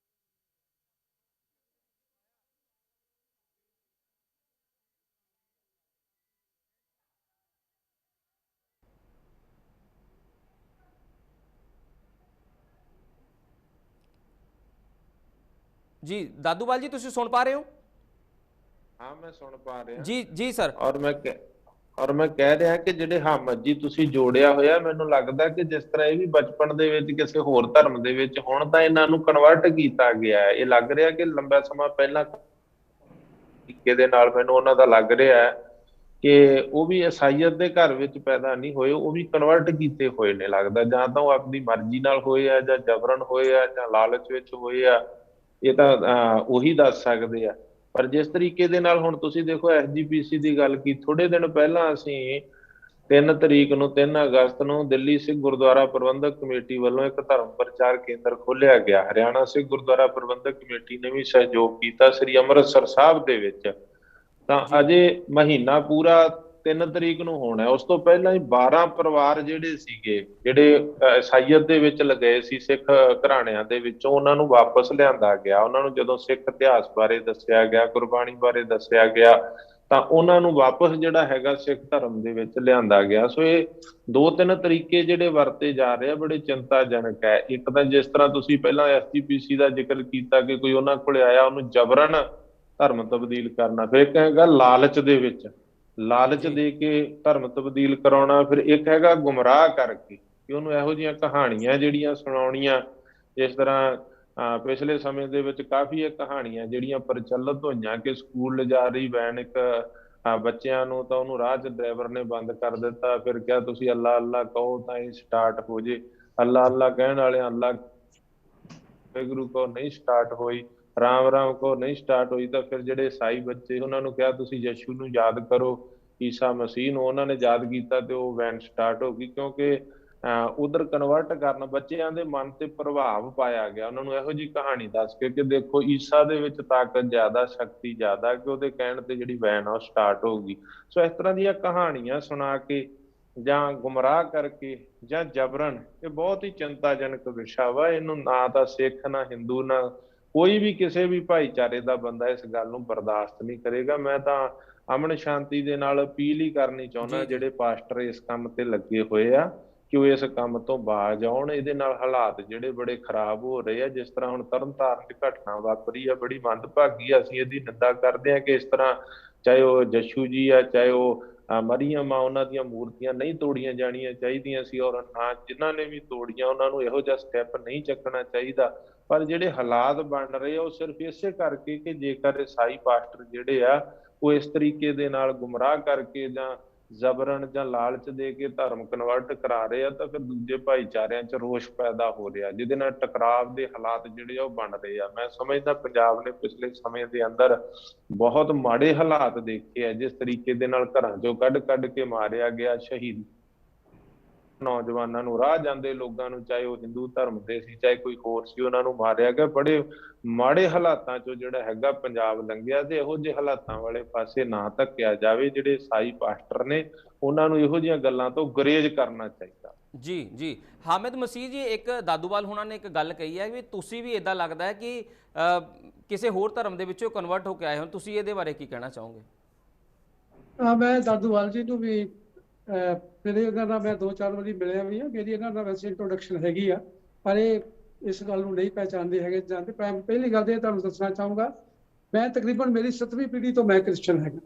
जी दादूवाल जी, तुसी सुन पा रहे हो? हाँ, मैं सुन पा रहा। जी जी सर। और मैं ਔਰ ਮੈਂ ਕਹਿ ਰਿਹਾ ਕਿ ਜਿਹੜੇ ਹਮਅਜੀ ਤੁਸੀਂ ਜੋੜਿਆ ਹੋਇਆ, ਮੈਨੂੰ ਲੱਗਦਾ ਕਿ ਜਿਸ ਤਰ੍ਹਾਂ ਇਹ ਵੀ ਬਚਪਨ ਦੇ ਵਿੱਚ ਕਿਸੇ ਹੋਰ ਧਰਮ ਦੇ ਵਿੱਚ ਹੁਣ ਤਾਂ ਇਹਨਾਂ ਨੂੰ ਕਨਵਰਟ ਕੀਤਾ ਗਿਆ ਹੈ। ਇਹ ਲੱਗ ਰਿਹਾ ਕਿ ਲੰਬਾ ਸਮਾਂ ਪਹਿਲਾਂ ਤਰੀਕੇ ਦੇ ਨਾਲ ਮੈਨੂੰ ਉਹਨਾਂ ਦਾ ਲੱਗ ਰਿਹਾ ਹੈ ਕਿ ਉਹ ਵੀ ਈਸਾਈਅਤ ਦੇ ਘਰ ਵਿੱਚ ਪੈਦਾ ਨਹੀਂ ਹੋਏ, ਉਹ ਵੀ ਕਨਵਰਟ ਕੀਤੇ ਹੋਏ ਨੇ ਲੱਗਦਾ। ਜਾਂ ਤਾਂ ਉਹ ਆਪਣੀ ਮਰਜ਼ੀ ਨਾਲ ਹੋਏ ਆ, ਜਾਂ ਜਬਰਨ ਹੋਏ ਆ, ਜਾਂ ਲਾਲਚ ਵਿੱਚ ਹੋਏ ਆ, ਇਹ ਤਾਂ ਉਹੀ ਦੱਸ ਸਕਦੇ ਆ। ਪਰ ਜਿਸ ਤਰੀਕੇ ਦੇ ਨਾਲ ਹੁਣ ਤੁਸੀਂ ਦੇਖੋ ਐਸਜੀਪੀਸੀ ਦੀ ਗੱਲ ਕੀ, ਥੋੜੇ ਦਿਨ ਪਹਿਲਾਂ ਅਸੀਂ 3 ਤਰੀਕ ਨੂੰ 3 ਅਗਸਤ ਨੂੰ ਦਿੱਲੀ ਸਿੱਖ ਗੁਰਦੁਆਰਾ ਪ੍ਰਬੰਧਕ ਕਮੇਟੀ ਵੱਲੋਂ ਇੱਕ ਧਰਮ ਪ੍ਰਚਾਰ ਕੇਂਦਰ ਖੋਲ੍ਹਿਆ ਗਿਆ। ਹਰਿਆਣਾ ਸਿੱਖ ਗੁਰਦੁਆਰਾ ਪ੍ਰਬੰਧਕ ਕਮੇਟੀ ਨੇ ਵੀ ਸਹਿਯੋਗ ਕੀਤਾ ਸ੍ਰੀ ਅੰਮ੍ਰਿਤਸਰ ਸਾਹਿਬ ਦੇ ਵਿੱਚ। ਤਾਂ ਅਜੇ ਮਹੀਨਾ ਪੂਰਾ 3 ਤਰੀਕ ਨੂੰ ਹੋਣਾ, ਉਸ ਤੋਂ ਪਹਿਲਾਂ ਹੀ 12 ਪਰਿਵਾਰ ਜਿਹੜੇ ਸੀਗੇ, ਜਿਹੜੇ ਈਸਾਈਅਤ ਦੇ ਵਿੱਚ ਲਗਾਏ ਸੀ ਸਿੱਖ ਘਰਾਣਿਆਂ ਦੇ ਵਿੱਚੋਂ, ਉਹਨਾਂ ਨੂੰ ਵਾਪਸ ਲਿਆਂਦਾ ਗਿਆ। ਉਹਨਾਂ ਨੂੰ ਜਦੋਂ ਸਿੱਖ ਇਤਿਹਾਸ ਬਾਰੇ ਦੱਸਿਆ ਗਿਆ, ਗੁਰਬਾਣੀ ਬਾਰੇ ਦੱਸਿਆ ਗਿਆ, ਤਾਂ ਉਹਨਾਂ ਨੂੰ ਵਾਪਸ ਜਿਹੜਾ ਹੈਗਾ ਸਿੱਖ ਧਰਮ ਦੇ ਵਿੱਚ ਲਿਆਂਦਾ ਗਿਆ। ਸੋ ਇਹ 2-3 ਤਰੀਕੇ ਜਿਹੜੇ ਵਰਤੇ ਜਾ ਰਹੇ ਆ ਬੜੇ ਚਿੰਤਾਜਨਕ ਹੈ। ਇੱਕ ਤਾਂ ਜਿਸ ਤਰ੍ਹਾਂ ਤੁਸੀਂ ਪਹਿਲਾਂ ਐਸਜੀਪੀਸੀ ਦਾ ਜ਼ਿਕਰ ਕੀਤਾ ਕਿ ਕੋਈ ਉਹਨਾਂ ਕੋਲੇ ਆਇਆ, ਉਹਨੂੰ ਜਬਰਨ ਧਰਮ ਤਬਦੀਲ ਕਰਨਾ। ਫਿਰ ਇੱਕ ਹੈਗਾ ਲਾਲਚ ਦੇ ਵਿੱਚ, ਲਾਲਚ ਦੇ ਕੇ ਧਰਮ ਤਬਦੀਲ ਕਰਾਉਣਾ। ਫਿਰ ਇੱਕ ਹੈਗਾ ਗੁੰਮਰਾਹ ਕਰਕੇ ਕਿ ਉਹਨੂੰ ਇਹੋ ਜਿਹੀਆਂ ਕਹਾਣੀਆਂ ਜਿਹੜੀਆਂ ਸੁਣਾਉਣੀਆਂ, ਜਿਸ ਤਰ੍ਹਾਂ ਪਿਛਲੇ ਸਮੇਂ ਦੇ ਵਿੱਚ ਕਾਫੀ ਇਹ ਕਹਾਣੀਆਂ ਜਿਹੜੀਆਂ ਪ੍ਰਚਲਿਤ ਹੋਈਆਂ ਕਿ ਸਕੂਲ ਲਿਜਾ ਰਹੀ ਵੈਨ ਇੱਕ ਬੱਚਿਆਂ ਨੂੰ, ਤਾਂ ਉਹਨੂੰ ਰਾਹ 'ਚ ਡਰਾਈਵਰ ਨੇ ਬੰਦ ਕਰ ਦਿੱਤਾ। ਫਿਰ ਕਿਹਾ ਤੁਸੀਂ ਅੱਲਾ ਅੱਲਾ ਕਹੋ ਤਾਂ ਇਹ ਸਟਾਰਟ ਹੋ ਜੇ। ਅੱਲਾ ਅੱਲਾ ਕਹਿਣ ਵਾਲਿਆਂ ਅੱਲਾ ਵਾਹਿਗੁਰੂ ਕਹੋ, ਨਹੀਂ ਸਟਾਰਟ ਹੋਈ। ਰਾਮ ਰਾਮ ਕਹੋ, ਨਹੀਂ ਸਟਾਰਟ ਹੋਈ। ਤਾਂ ਫਿਰ ਜਿਹੜੇ ਈਸਾਈ ਬੱਚੇ, ਉਹਨਾਂ ਨੂੰ ਕਿਹਾ ਤੁਸੀਂ ਯਸ਼ੂ ਨੂੰ ਯਾਦ ਕਰੋ, ਈਸਾ ਮਸੀਹ ਨੂੰ। ਉਹਨਾਂ ਨੇ ਯਾਦ ਕੀਤਾ ਤੇ ਉਹ ਵੈਨ ਸਟਾਰਟ ਹੋ ਗਈ, ਕਿਉਂਕਿ ਉਧਰ ਕਨਵਰਟ ਕਰਨ ਬੱਚਿਆਂ ਦੇ ਮਨ ਤੇ ਪ੍ਰਭਾਵ ਪਾਇਆ ਗਿਆ। ਉਹਨਾਂ ਨੂੰ ਇਹੋ ਜਿਹੀ ਕਹਾਣੀ ਦੱਸ ਕੇ ਕਿ ਦੇਖੋ ਈਸਾ ਦੇ ਵਿੱਚ ਤਾਕਤ ਜ਼ਿਆਦਾ, ਸ਼ਕਤੀ ਜ਼ਿਆਦਾ, ਕਿ ਉਹਦੇ ਕਹਿਣ ਤੇ ਜਿਹੜੀ ਵੈਨ ਆ ਉਹ ਸਟਾਰਟ ਹੋਊਗੀ। ਸੋ ਇਸ ਤਰ੍ਹਾਂ ਦੀਆਂ ਕਹਾਣੀਆਂ ਸੁਣਾ ਕੇ ਜਾਂ ਗੁੰਮਰਾਹ ਕਰਕੇ ਜਾਂ ਜਬਰਨ, ਇਹ ਬਹੁਤ ਹੀ ਚਿੰਤਾਜਨਕ ਵਿਸ਼ਾ ਵਾ। ਇਹਨੂੰ ਨਾ ਤਾਂ ਸਿੱਖ, ਨਾ ਹਿੰਦੂ, ਨਾ ਕੋਈ ਵੀ ਕਿਸੇ ਵੀ ਭਾਈਚਾਰੇ ਦਾ ਬੰਦਾ ਇਸ ਗੱਲ ਨੂੰ ਬਰਦਾਸ਼ਤ ਨਹੀਂ ਕਰੇਗਾ। ਮੈਂ ਤਾਂ ਅਮਨ ਸ਼ਾਂਤੀ ਦੇ ਨਾਲ ਅਪੀਲ ਹੀ ਕਰਨੀ ਚਾਹੁੰਦਾ ਜਿਹੜੇ ਪਾਸਟਰ ਇਸ ਕੰਮ ਤੇ ਲੱਗੇ ਹੋਏ ਆ ਕਿ ਉਹ ਇਸ ਕੰਮ ਤੋਂ ਬਾਜ਼ ਆਉਣ। ਇਹਦੇ ਨਾਲ ਹਾਲਾਤ ਜਿਹੜੇ ਬੜੇ ਖਰਾਬ ਹੋ ਰਹੇ ਆ। ਜਿਸ ਤਰ੍ਹਾਂ ਹੁਣ ਤਰਨਤਾਰਨ ਦੀ ਘਟਨਾ ਵਾਪਰੀ ਆ, ਬੜੀ ਮੰਦਭਾਗੀ ਆ। ਅਸੀਂ ਇਹਦੀ ਨਿੰਦਾ ਕਰਦੇ ਹਾਂ ਕਿ ਇਸ ਤਰ੍ਹਾਂ ਚਾਹੇ ਉਹ ਜਸ਼ੂ ਜੀ ਆ, ਚਾਹੇ ਉਹ ਮਰੀਅਮ ਆ, ਉਹਨਾਂ ਦੀਆਂ ਮੂਰਤੀਆਂ ਨਹੀਂ ਤੋੜੀਆਂ ਜਾਣੀਆਂ ਚਾਹੀਦੀਆਂ ਸੀ, ਔਰ ਨਾ ਜਿਨ੍ਹਾਂ ਨੇ ਵੀ ਤੋੜੀਆਂ ਉਹਨਾਂ ਨੂੰ ਇਹੋ ਜਿਹਾ ਸਟੈਪ ਨਹੀਂ ਚੱਕਣਾ ਚਾਹੀਦਾ। ਪਰ ਜਿਹੜੇ ਹਾਲਾਤ ਬਣ ਰਹੇ ਆ ਉਹ ਸਿਰਫ ਇਸੇ ਕਰਕੇ ਕਿ ਜੇਕਰ ਈਸਾਈ ਪਾਸਟਰ ਜਿਹੜੇ ਆ ਉਹ ਇਸ ਤਰੀਕੇ ਦੇ ਨਾਲ ਗੁੰਮਰਾਹ ਕਰਕੇ ਜਾਂ ਜ਼ਬਰਨ ਜਾਂ ਲਾਲਚ ਦੇ ਕੇ ਧਰਮ ਕਨਵਰਟ ਕਰਾ ਰਹੇ ਆ, ਤਾਂ ਫਿਰ ਦੂਜੇ ਭਾਈਚਾਰਿਆਂ 'ਚ ਰੋਸ਼ ਪੈਦਾ ਹੋ ਰਿਹਾ, ਜਿਹਦੇ ਨਾਲ ਟਕਰਾਵ ਦੇ ਹਾਲਾਤ ਜਿਹੜੇ ਆ ਉਹ ਬਣ ਰਹੇ ਆ। ਮੈਂ ਸਮਝਦਾ ਪੰਜਾਬ ਨੇ ਪਿਛਲੇ ਸਮੇਂ ਦੇ ਅੰਦਰ ਬਹੁਤ ਮਾੜੇ ਹਾਲਾਤ ਦੇਖੇ ਆ, ਜਿਸ ਤਰੀਕੇ ਦੇ ਨਾਲ ਘਰਾਂ 'ਚੋਂ ਕੱਢ ਕੇ ਮਾਰਿਆ ਗਿਆ, ਸ਼ਹੀਦ ਨੌਜਵਾਨਾਂ ਨੂੰ, ਰਾਹ ਜਾਂਦੇ ਲੋਕਾਂ ਨੂੰ, ਚਾਹੇ ਉਹ ਹਿੰਦੂ ਧਰਮ ਦੇ ਸੀ ਚਾਹੇ ਕੋਈ ਹੋਰ ਸੀ, ਉਹਨਾਂ ਨੂੰ ਮਾਰਿਆ ਗਿਆ। ਬੜੇ ਮਾੜੇ ਹਾਲਾਤਾਂ 'ਚੋਂ ਜਿਹੜਾ ਹੈਗਾ ਪੰਜਾਬ ਲੰਘਿਆ, ਤੇ ਇਹੋ ਜਿਹੇ ਹਾਲਾਤਾਂ ਵਾਲੇ ਪਾਸੇ ਨਾ ਧੱਕਿਆ ਜਾਵੇ। ਜਿਹੜੇ ਈਸਾਈ ਪਾਸਟਰ ਨੇ ਉਹਨਾਂ ਨੂੰ ਇਹੋ ਜਿਹੀਆਂ ਗੱਲਾਂ ਤੋਂ ਗੁਰੇਜ਼ ਕਰਨਾ ਚਾਹੀਦਾ। ਜੀ ਜੀ ਹਾਮਿਦ ਮਸੀਹ ਜੀ, ਇੱਕ ਦਾਦੂਵਾਲ ਹੁਣਾਂ ਨੇ ਇੱਕ ਗੱਲ ਕਹੀ ਹੈ ਵੀ ਤੁਸੀਂ ਵੀ ਇਦਾਂ ਲੱਗਦਾ ਹੈ ਕਿ ਕਿਸੇ ਹੋਰ ਧਰਮ ਦੇ ਵਿੱਚੋਂ ਕਨਵਰਟ ਹੋ ਕੇ ਆਏ ਹੋ, ਤੁਸੀਂ ਇਹਦੇ ਬਾਰੇ ਕੀ ਕਹਿਣਾ ਚਾਹੋਗੇ? ਮੈਂ ਦਾਦੂਵਾਲ ਜੀ ਨੂੰ ਵੀ ਮੇਰੇ ਇਹਨਾਂ ਨਾਲ ਮੈਂ 2-4 ਵਾਰੀ ਮਿਲਿਆ ਵੀ ਆ। ਮੇਰੀ ਇਹਨਾਂ ਨਾਲ ਵੈਸੇ ਇੰਟਰੋਡਕਸ਼ਨ ਹੈਗੀ ਆ, ਪਰ ਇਹ ਇਸ ਗੱਲ ਨੂੰ ਨਹੀਂ ਪਹਿਚਾਣਦੇ ਹੈਗੇ ਜਾਂਦੇ। ਪਹਿਲੀ ਗੱਲ ਤੇ ਤੁਹਾਨੂੰ ਦੱਸਣਾ ਚਾਹੂੰਗਾ, ਮੈਂ ਤਕਰੀਬਨ ਮੇਰੀ 7ਵੀਂ ਪੀੜ੍ਹੀ ਤੋਂ ਮੈਂ ਕ੍ਰਿਸਚਨ ਹੈਗਾ।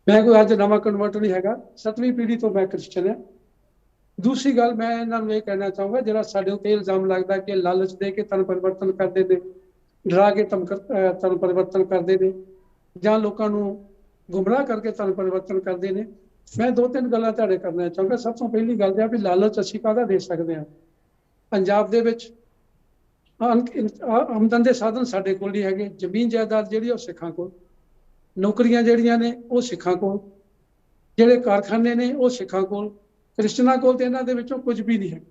ਮੈਂ ਕੋਈ ਅੱਜ ਨਵਾਂ ਕਨਵਰਟ ਨਹੀਂ ਹੈਗਾ, 7ਵੀਂ ਪੀੜ੍ਹੀ ਤੋਂ ਮੈਂ ਕ੍ਰਿਸਚਨ ਹੈ। ਦੂਸਰੀ ਗੱਲ ਮੈਂ ਇਹਨਾਂ ਨੂੰ ਇਹ ਕਹਿਣਾ ਚਾਹੂੰਗਾ, ਜਿਹੜਾ ਸਾਡੇ ਉੱਤੇ ਇਲਜ਼ਾਮ ਲੱਗਦਾ ਕਿ ਲਾਲਚ ਦੇ ਕੇ ਧਰਮ ਪਰਿਵਰਤਨ ਕਰਦੇ ਨੇ, ਡਰਾ ਕੇ ਧਰਮ ਪਰਿਵਰਤਨ ਕਰਦੇ ਨੇ, ਜਾਂ ਲੋਕਾਂ ਨੂੰ ਗੁੰਮਰਾਹ ਕਰਕੇ ਧਰਮ ਪਰਿਵਰਤਨ ਕਰਦੇ ਨੇ। ਮੈਂ 2-3 ਗੱਲਾਂ ਤੁਹਾਡੇ ਕਰਨਾ ਚਾਹੂੰਗਾ। ਸਭ ਤੋਂ ਪਹਿਲੀ ਗੱਲ ਇਹ ਆ ਵੀ ਲਾਲਚ ਅਸੀਂ ਕਾਹਦਾ ਦੇ ਸਕਦੇ ਹਾਂ। ਪੰਜਾਬ ਦੇ ਵਿੱਚ ਆਮਦਨ ਦੇ ਸਾਧਨ ਸਾਡੇ ਕੋਲ ਨਹੀਂ ਹੈਗੇ। ਜ਼ਮੀਨ ਜਾਇਦਾਦ ਜਿਹੜੀ ਉਹ ਸਿੱਖਾਂ ਕੋਲ, ਨੌਕਰੀਆਂ ਜਿਹੜੀਆਂ ਨੇ ਉਹ ਸਿੱਖਾਂ ਕੋਲ, ਜਿਹੜੇ ਕਾਰਖਾਨੇ ਨੇ ਉਹ ਸਿੱਖਾਂ ਕੋਲ, ਕ੍ਰਿਸਚਨਾਂ ਕੋਲ ਤੇ ਇਹਨਾਂ ਦੇ ਵਿੱਚੋਂ ਕੁਝ ਵੀ ਨਹੀਂ ਹੈ।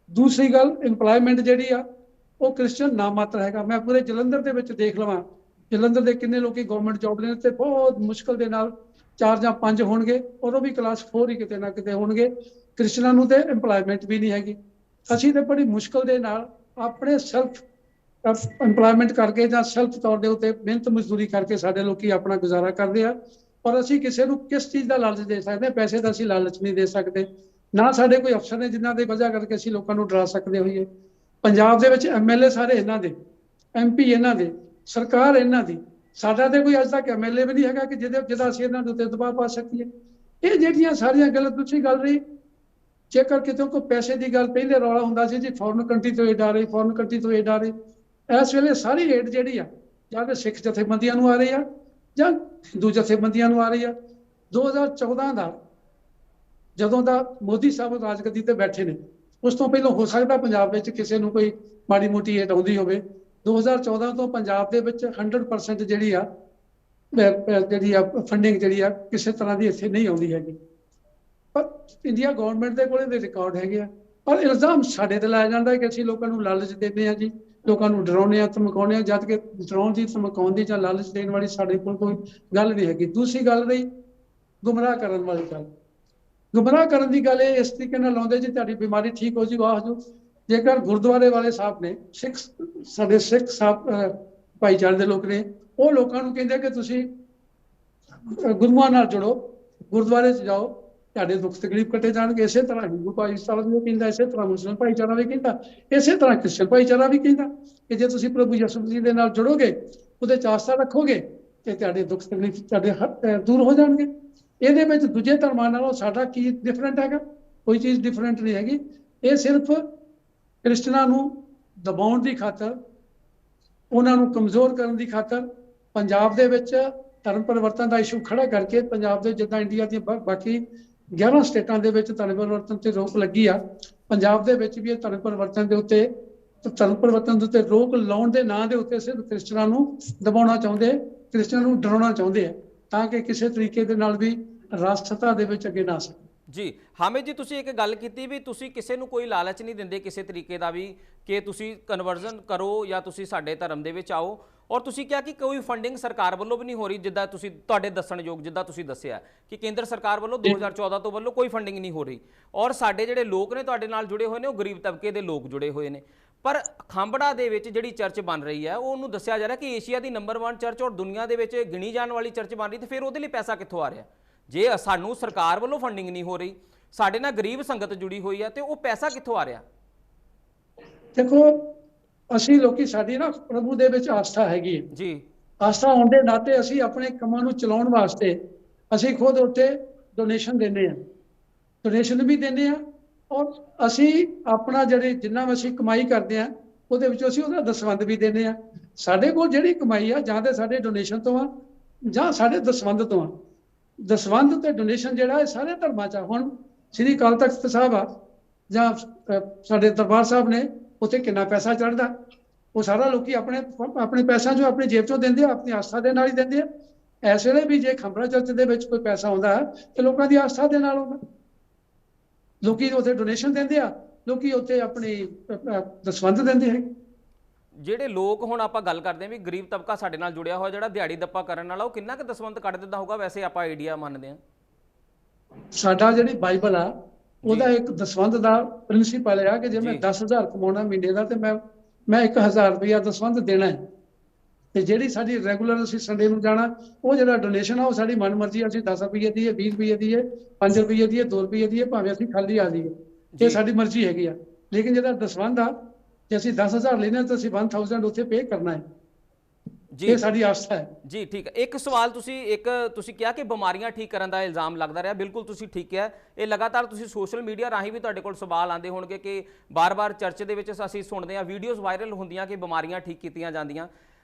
ਦੂਸਰੀ ਗੱਲ, ਇੰਪਲਾਇਮੈਂਟ ਜਿਹੜੀ ਆ ਉਹ ਕ੍ਰਿਸਚਨ ਨਾ ਮਾਤਰ ਹੈਗਾ। ਮੈਂ ਪੂਰੇ ਜਲੰਧਰ ਦੇ ਵਿੱਚ ਦੇਖ ਲਵਾਂ, ਜਲੰਧਰ ਦੇ ਕਿੰਨੇ ਲੋਕੀ ਗਵਰਨਮੈਂਟ ਜੌਬ ਲੈਣ ਤੇ ਬਹੁਤ ਮੁਸ਼ਕਲ ਦੇ ਨਾਲ 4 ਜਾਂ 5 ਹੋਣਗੇ, ਉਦੋਂ ਵੀ ਕਲਾਸ 4 ਹੀ ਕਿਤੇ ਨਾ ਕਿਤੇ ਹੋਣਗੇ। ਕ੍ਰਿਸਚਨਾਂ ਨੂੰ ਤੇ ਇੰਪਲਾਇਮੈਂਟ ਵੀ ਨਹੀਂ ਹੈਗੀ। ਅਸੀਂ ਤੇ ਬੜੀ ਮੁਸ਼ਕਲ ਦੇ ਨਾਲ ਆਪਣੇ ਸੈਲਫ ਇੰਪਲਾਇਮੈਂਟ ਕਰਕੇ ਜਾਂ ਸੈਲਫ ਤੌਰ ਦੇ ਉੱਤੇ ਮਿਹਨਤ ਮਜ਼ਦੂਰੀ ਕਰਕੇ ਸਾਡੇ ਲੋਕੀ ਆਪਣਾ ਗੁਜ਼ਾਰਾ ਕਰਦੇ ਆ। ਪਰ ਅਸੀਂ ਕਿਸੇ ਨੂੰ ਕਿਸ ਚੀਜ਼ ਦਾ ਲਾਲਚ ਦੇ ਸਕਦੇ? ਪੈਸੇ ਦਾ ਅਸੀਂ ਲਾਲਚ ਨਹੀਂ ਦੇ ਸਕਦੇ। ਨਾ ਸਾਡੇ ਕੋਈ ਅਫਸਰ ਨੇ ਜਿਨ੍ਹਾਂ ਦੀ ਵਜ੍ਹਾ ਕਰਕੇ ਅਸੀਂ ਲੋਕਾਂ ਨੂੰ ਡਰਾ ਸਕਦੇ ਹੋਈਏ। ਪੰਜਾਬ ਦੇ ਵਿੱਚ MLA ਸਾਰੇ ਇਹਨਾਂ ਦੇ, MP ਇਹਨਾਂ ਦੇ, ਸਰਕਾਰ ਇਹਨਾਂ ਦੀ। ਸਾਡਾ ਤੇ ਕੋਈ ਅੱਜ ਤੱਕ MLA ਵੀ ਨਹੀਂ ਹੈਗਾ ਕਿ ਜਿਹਦਾ ਅਸੀਂ ਇਹਨਾਂ ਦੇ ਉੱਤੇ ਦਬਾਅ ਪਾ ਸਕੀਏ। ਇਹ ਜਿਹੜੀਆਂ ਸਾਰੀਆਂ ਗੱਲਾਂ ਦੂਜੀ ਗੱਲ ਰਹੀ, ਜੇਕਰ ਕਿਤੇ ਕੋਈ ਪੈਸੇ ਦੀ ਗੱਲ ਪਹਿਲੇ ਰੌਲਾ ਹੁੰਦਾ ਸੀ ਜੀ ਫੋਰਨ ਕੰਟਰੀ ਤੋਂ ਏਡ ਆ ਰਹੀ, ਫੋਰਨ ਕੰਟਰੀ ਤੋਂ ਏਡ ਆ ਰਹੀ। ਇਸ ਵੇਲੇ ਸਾਰੀ ਏਡ ਜਿਹੜੀ ਆ ਜਾਂ ਤਾਂ ਸਿੱਖ ਜਥੇਬੰਦੀਆਂ ਨੂੰ ਆ ਰਹੀ ਆ ਜਾਂ ਹਿੰਦੂ ਜਥੇਬੰਦੀਆਂ ਨੂੰ ਆ ਰਹੀ ਆ। 2014 ਦਾ ਜਦੋਂ ਦਾ ਮੋਦੀ ਸਾਹਿਬ ਰਾਜਗੱਦੀ ਤੇ ਬੈਠੇ ਨੇ, ਉਸ ਤੋਂ ਪਹਿਲਾਂ ਹੋ ਸਕਦਾ ਪੰਜਾਬ ਵਿੱਚ ਕਿਸੇ ਨੂੰ ਕੋਈ ਮਾੜੀ ਮੋਟੀ ਏਡ ਆਉਂਦੀ ਹੋਵੇ। 2014 ਤੋਂ ਪੰਜਾਬ ਦੇ ਵਿੱਚ 100% ਜਿਹੜੀ ਆ ਫੰਡਿੰਗ ਜਿਹੜੀ ਆ ਕਿਸੇ ਤਰ੍ਹਾਂ ਦੀ ਇੱਥੇ ਨਹੀਂ ਆਉਂਦੀ ਹੈਗੀ। ਪਰ ਇੰਡੀਆ ਗਵਰਨਮੈਂਟ ਦੇ ਕੋਲ ਇਹਦੇ ਰਿਕਾਰਡ ਹੈਗੇ ਆ। ਪਰ ਇਲਜ਼ਾਮ ਸਾਡੇ ਤੇ ਲਾਇਆ ਜਾਂਦਾ ਕਿ ਅਸੀਂ ਲੋਕਾਂ ਨੂੰ ਲਾਲਚ ਦਿੰਦੇ ਆ ਜੀ, ਲੋਕਾਂ ਨੂੰ ਡਰਾਉਂਦੇ ਆ, ਧਮਕਾਉਂਦੇ ਆ, ਜਦ ਕਿ ਡਰਾਉਣ ਦੀ, ਧਮਕਾਉਣ ਦੀ ਜਾਂ ਲਾਲਚ ਦੇਣ ਵਾਲੀ ਸਾਡੇ ਕੋਲ ਕੋਈ ਗੱਲ ਨਹੀਂ ਹੈਗੀ। ਦੂਸਰੀ ਗੱਲ ਰਹੀ ਗੁੰਮਰਾਹ ਕਰਨ ਵਾਲੀ ਗੱਲ। ਗੁੰਮਰਾਹ ਕਰਨ ਦੀ ਗੱਲ ਇਹ ਇਸ ਤਰੀਕੇ ਨਾਲ ਲਾਉਂਦੇ ਜੀ ਤੁਹਾਡੀ ਬਿਮਾਰੀ ਠੀਕ ਹੋ ਜੂ, ਆਹ ਜੋ। ਜੇਕਰ ਗੁਰਦੁਆਰੇ ਵਾਲੇ ਸਾਹਿਬ ਨੇ, ਸਾਡੇ ਸਿੱਖ ਸਾਹਿਬ ਭਾਈਚਾਰੇ ਦੇ ਲੋਕ ਨੇ, ਉਹ ਲੋਕਾਂ ਨੂੰ ਕਹਿੰਦੇ ਕਿ ਤੁਸੀਂ ਗੁਰੂਆਂ ਨਾਲ ਜੁੜੋ, ਗੁਰਦੁਆਰੇ 'ਚ ਜਾਓ, ਤੁਹਾਡੇ ਦੁੱਖ ਤਕਲੀਫ ਕੱਟੇ ਜਾਣਗੇ। ਇਸੇ ਤਰ੍ਹਾਂ ਹਿੰਦੂ ਭਾਈਚਾਰਾ ਵੀ ਕਹਿੰਦਾ, ਇਸੇ ਤਰ੍ਹਾਂ ਮੁਸਲਿਮ ਭਾਈਚਾਰਾ ਵੀ ਕਹਿੰਦਾ, ਇਸੇ ਤਰ੍ਹਾਂ ਕ੍ਰਿਸਚਨ ਭਾਈਚਾਰਾ ਵੀ ਕਹਿੰਦਾ ਕਿ ਜੇ ਤੁਸੀਂ ਪ੍ਰਭੂ ਯਿਸੂ ਮਸੀਹ ਦੇ ਨਾਲ ਜੁੜੋਗੇ, ਉਹਦੇ 'ਚ ਆਸਥਾ ਰੱਖੋਗੇ ਤੇ ਤੁਹਾਡੇ ਦੁੱਖ ਤਕਲੀਫ ਤੁਹਾਡੇ ਦੂਰ ਹੋ ਜਾਣਗੇ। ਇਹਦੇ ਵਿੱਚ ਦੂਜੇ ਧਰਮਾਂ ਨਾਲੋਂ ਸਾਡਾ ਕੀ ਡਿਫਰੈਂਟ ਹੈਗਾ? ਕੋਈ ਚੀਜ਼ ਡਿਫਰੈਂਟ ਨਹੀਂ ਹੈਗੀ। ਇਹ ਸਿਰਫ ਕ੍ਰਿਸਚਨਾਂ ਨੂੰ ਦਬਾਉਣ ਦੀ ਖਾਤਰ, ਉਹਨਾਂ ਨੂੰ ਕਮਜ਼ੋਰ ਕਰਨ ਦੀ ਖਾਤਰ ਪੰਜਾਬ ਦੇ ਵਿੱਚ ਧਰਮ ਪਰਿਵਰਤਨ ਦਾ ਇਸ਼ੂ ਖੜਾ ਕਰਕੇ, ਪੰਜਾਬ ਦੇ ਜਿੱਦਾਂ ਇੰਡੀਆ ਦੀਆਂ ਬਾਕੀ 11 ਸਟੇਟਾਂ ਦੇ ਵਿੱਚ ਧਰਮ ਪਰਿਵਰਤਨ ਤੇ ਰੋਕ ਲੱਗੀ ਆ, ਪੰਜਾਬ ਦੇ ਵਿੱਚ ਵੀ ਇਹ ਧਰਮ ਪਰਿਵਰਤਨ ਦੇ ਉੱਤੇ ਰੋਕ ਲਾਉਣ ਦੇ ਨਾਂ ਦੇ ਉੱਤੇ ਸਿਰਫ ਕ੍ਰਿਸਚਨਾਂ ਨੂੰ ਦਬਾਉਣਾ ਚਾਹੁੰਦੇ, ਕ੍ਰਿਸਚਨਾਂ ਨੂੰ ਡਰਾਉਣਾ ਚਾਹੁੰਦੇ ਆ, ਤਾਂ ਕਿ ਕਿਸੇ ਤਰੀਕੇ ਦੇ ਨਾਲ ਵੀ ਰਾਸ਼ਟਰਤਾ ਦੇ ਵਿੱਚ ਅੱਗੇ ਨਾ ਸਕਣ। ਜੀ ਹਾਮਿਦ ਜੀ, ਤੁਸੀਂ ਇੱਕ ਗੱਲ ਕੀਤੀ ਵੀ ਤੁਸੀਂ ਕਿਸੇ ਨੂੰ ਕੋਈ ਲਾਲਚ ਨਹੀਂ ਦਿੰਦੇ ਕਿਸੇ ਤਰੀਕੇ ਦਾ ਵੀ ਕਿ ਤੁਸੀਂ ਕਨਵਰਜ਼ਨ ਕਰੋ ਜਾਂ ਤੁਸੀਂ ਸਾਡੇ ਧਰਮ ਦੇ ਵਿੱਚ ਆਓ। ਔਰ ਤੁਸੀਂ ਕਿਹਾ ਕਿ ਕੋਈ ਫੰਡਿੰਗ ਸਰਕਾਰ ਵੱਲੋਂ ਵੀ ਨਹੀਂ ਹੋ ਰਹੀ, ਜਿੱਦਾਂ ਤੁਸੀਂ ਤੁਹਾਡੇ ਦੱਸਣਯੋਗ ਜਿੱਦਾਂ ਤੁਸੀਂ ਦੱਸਿਆ ਕਿ ਕੇਂਦਰ ਸਰਕਾਰ ਵੱਲੋਂ 2014 ਤੋਂ ਵੱਲੋਂ ਕੋਈ ਫੰਡਿੰਗ ਨਹੀਂ ਹੋ ਰਹੀ। ਔਰ ਸਾਡੇ ਜਿਹੜੇ ਲੋਕ ਨੇ ਤੁਹਾਡੇ ਨਾਲ ਜੁੜੇ ਹੋਏ ਨੇ, ਉਹ ਗਰੀਬ ਤਬਕੇ ਦੇ ਲੋਕ ਜੁੜੇ ਹੋਏ ਨੇ। ਪਰ ਖਾਂਬੜਾ ਦੇ ਵਿੱਚ ਜਿਹੜੀ ਚਰਚ ਬਣ ਰਹੀ ਹੈ, ਉਹਨੂੰ ਦੱਸਿਆ ਜਾ ਰਿਹਾ ਕਿ ਏਸ਼ੀਆ ਦੀ ਨੰਬਰ 1 ਚਰਚ ਔਰ ਦੁਨੀਆ ਦੇ ਵਿੱਚ ਗਿਣੀ ਜਾਣ ਵਾਲੀ ਚਰਚ ਬਣ ਰਹੀ, ਤੇ ਫਿਰ ਉਹਦੇ ਲਈ ਪੈਸਾ ਕਿੱਥੋਂ ਆ ਰਿਹਾ? ਜੇ ਸਾਨੂੰ ਸਰਕਾਰ ਵੱਲੋਂ ਫੰਡਿੰਗ ਨਹੀਂ ਹੋ ਰਹੀ, ਸਾਡੇ ਨਾਲ ਗਰੀਬ ਸੰਗਤ ਜੁੜੀ ਹੋਈ ਹੈ, ਤੇ ਉਹ ਪੈਸਾ ਕਿੱਥੋਂ ਆ ਰਿਹਾ? ਦੇਖੋ, ਅਸੀਂ ਲੋਕੀ, ਸਾਡੀ ਨਾ ਪ੍ਰਭੂ ਦੇ ਵਿੱਚ ਆਸਥਾ ਹੈਗੀ ਹੈ ਜੀ। ਆਸਥਾ ਹੋਣ ਦੇ ਨਾਤੇ ਅਸੀਂ ਆਪਣੇ ਕੰਮਾਂ ਨੂੰ ਚਲਾਉਣ ਵਾਸਤੇ ਅਸੀਂ ਖੁਦ ਉੱਤੇ ਡੋਨੇਸ਼ਨ ਦਿੰਦੇ ਆ, ਡੋਨੇਸ਼ਨ ਵੀ ਦਿੰਦੇ ਆ। ਔਰ ਅਸੀਂ ਆਪਣਾ ਜਿੰਨਾ ਅਸੀਂ ਕਮਾਈ ਕਰਦੇ ਆ, ਉਹਦੇ ਵਿੱਚੋਂ ਅਸੀਂ ਉਹਦਾ ਦਸਵੰਧ ਵੀ ਦਿੰਦੇ ਆ। ਸਾਡੇ ਕੋਲ ਜਿਹੜੀ ਕਮਾਈ ਆ, ਜਾਂ ਤੇ ਸਾਡੇ ਡੋਨੇਸ਼ਨ ਤੋਂ ਆ ਜਾਂ ਸਾਡੇ ਦਸਵੰਧ ਤੋਂ ਆ। ਦਸਵੰਧ ਤੇ ਡੋਨੇਸ਼ਨ ਜਿਹੜਾ ਇਹ ਸਾਰੇ ਧਰਮਾਂ 'ਚ ਆ। ਹੁਣ ਸ੍ਰੀ ਅਕਾਲ ਤਖਤ ਸਾਹਿਬ ਆ ਜਾਂ ਸਾਡੇ ਦਰਬਾਰ ਸਾਹਿਬ ਨੇ, ਉੱਥੇ ਕਿੰਨਾ ਪੈਸਾ ਚੜ੍ਹਦਾ, ਉਹ ਸਾਰਾ ਲੋਕੀ ਆਪਣੇ ਪੈਸਿਆਂ 'ਚੋਂ, ਆਪਣੀ ਜੇਬ 'ਚੋਂ ਦਿੰਦੇ ਆ, ਆਪਣੀ ਆਸਥਾ ਦੇ ਨਾਲ ਹੀ ਦਿੰਦੇ ਆ। ਇਸ ਵੇਲੇ ਵੀ ਜੇ ਖਾਂਬੜਾ ਚਰਚ ਦੇ ਵਿੱਚ ਕੋਈ ਪੈਸਾ ਆਉਂਦਾ ਤੇ ਲੋਕਾਂ ਦੀ ਆਸਥਾ ਦੇ ਨਾਲ ਆਉਂਦਾ। ਲੋਕੀ ਉੱਥੇ ਡੋਨੇਸ਼ਨ ਦਿੰਦੇ ਆ, ਲੋਕੀ ਉੱਥੇ ਆਪਣੀ ਦਸਵੰਧ ਦਿੰਦੇ ਹੈ। ਜਿਹੜੇ ਲੋਕ, ਹੁਣ ਆਪਾਂ ਗੱਲ ਕਰਦੇ ਹਾਂ ਵੀ ਗਰੀਬ ਤਬਕਾ ਸਾਡੇ ਨਾਲ ਜੁੜਿਆ ਹੋਇਆ, ਜਿਹੜਾ ਦਿਹਾੜੀ ਦੱਪਾ ਕਰਨ ਵਾਲਾ, ਉਹ ਕਿੰਨਾ ਕੁ ਦਸਵੰਧ ਕੱਢ ਦਿੰਦਾ ਹੋਊਗਾ? ਵੈਸੇ ਆਪਾਂ ਆਈਡੀਆ ਮੰਨਦੇ ਹਾਂ, ਸਾਡਾ ਜਿਹੜੀ ਬਾਈਬਲ ਆ ਉਹਦਾ ਇੱਕ ਦਸਵੰਧ ਦਾ ਪ੍ਰਿੰਸੀਪਲ ਆ ਕਿ ਜੇ ਮੈਂ 10,000 ਕਮਾਉਣਾ ਮਹੀਨੇ ਦਾ, ਤੇ ਮੈਂ 1,000 ਰੁਪਇਆ ਦਸਵੰਧ ਦੇਣਾ ਹੈ। ਤੇ ਜਿਹੜੀ ਸਾਡੀ ਰੈਗੂਲਰ ਅਸੀਂ ਸੰਡੇ ਨੂੰ ਜਾਣਾ, ਉਹ ਜਿਹੜਾ ਡੋਨੇਸ਼ਨ ਆ ਉਹ ਸਾਡੀ ਮਨਮਰਜ਼ੀ, ਅਸੀਂ 10 ਰੁਪਏ ਦੀਏ, 20 ਰੁਪਏ ਦੀਏ, 5 ਰੁਪਏ ਦੀਏ, 2 ਰੁਪਏ ਦੀਏ, ਭਾਵੇਂ ਅਸੀਂ ਖਾਲੀ ਆ ਜਾਈਏ, ਇਹ ਸਾਡੀ ਮਰਜ਼ੀ ਹੈਗੀ ਆ। ਲੇਕਿਨ ਜਿਹੜਾ ਦਸਵੰਧ ਆ, ਜੇ ਅਸੀਂ 10,000 ਲੈਣਾ ਤਾਂ ਅਸੀਂ 1,000 ਉੱਥੇ ਪੇ ਕਰਨਾ ਹੈ। ਇਹ ਸਾਡੀ ਆਸਥਾ ਹੈ ਜੀ। ਠੀਕ ਹੈ। ਇੱਕ ਸਵਾਲ ਤੁਸੀਂ ਕਿਹਾ ਕਿ ਬਿਮਾਰੀਆਂ ਠੀਕ ਕਰਨ ਦਾ ਇਲਜ਼ਾਮ ਲੱਗਦਾ ਰਿਹਾ, ਬਿਲਕੁਲ ਤੁਸੀਂ ਠੀਕ ਹੈ। ਇਹ ਲਗਾਤਾਰ ਤੁਸੀਂ ਸੋਸ਼ਲ ਮੀਡੀਆ ਰਾਹੀਂ ਵੀ ਤੁਹਾਡੇ ਕੋਲ ਸਵਾਲ ਆਉਂਦੇ ਹੋਣਗੇ ਕਿ ਬਾਰ-ਬਾਰ ਚਰਚ ਦੇ ਵਿੱਚ ਅਸੀਂ ਸੁਣਦੇ ਹਾਂ, ਵੀਡੀਓਜ਼ ਵਾਇਰਲ ਹੁੰਦੀਆਂ ਕਿ ਬਿਮਾਰੀਆਂ ਠੀਕ ਕੀਤੀਆਂ ਜਾਂਦੀਆਂ।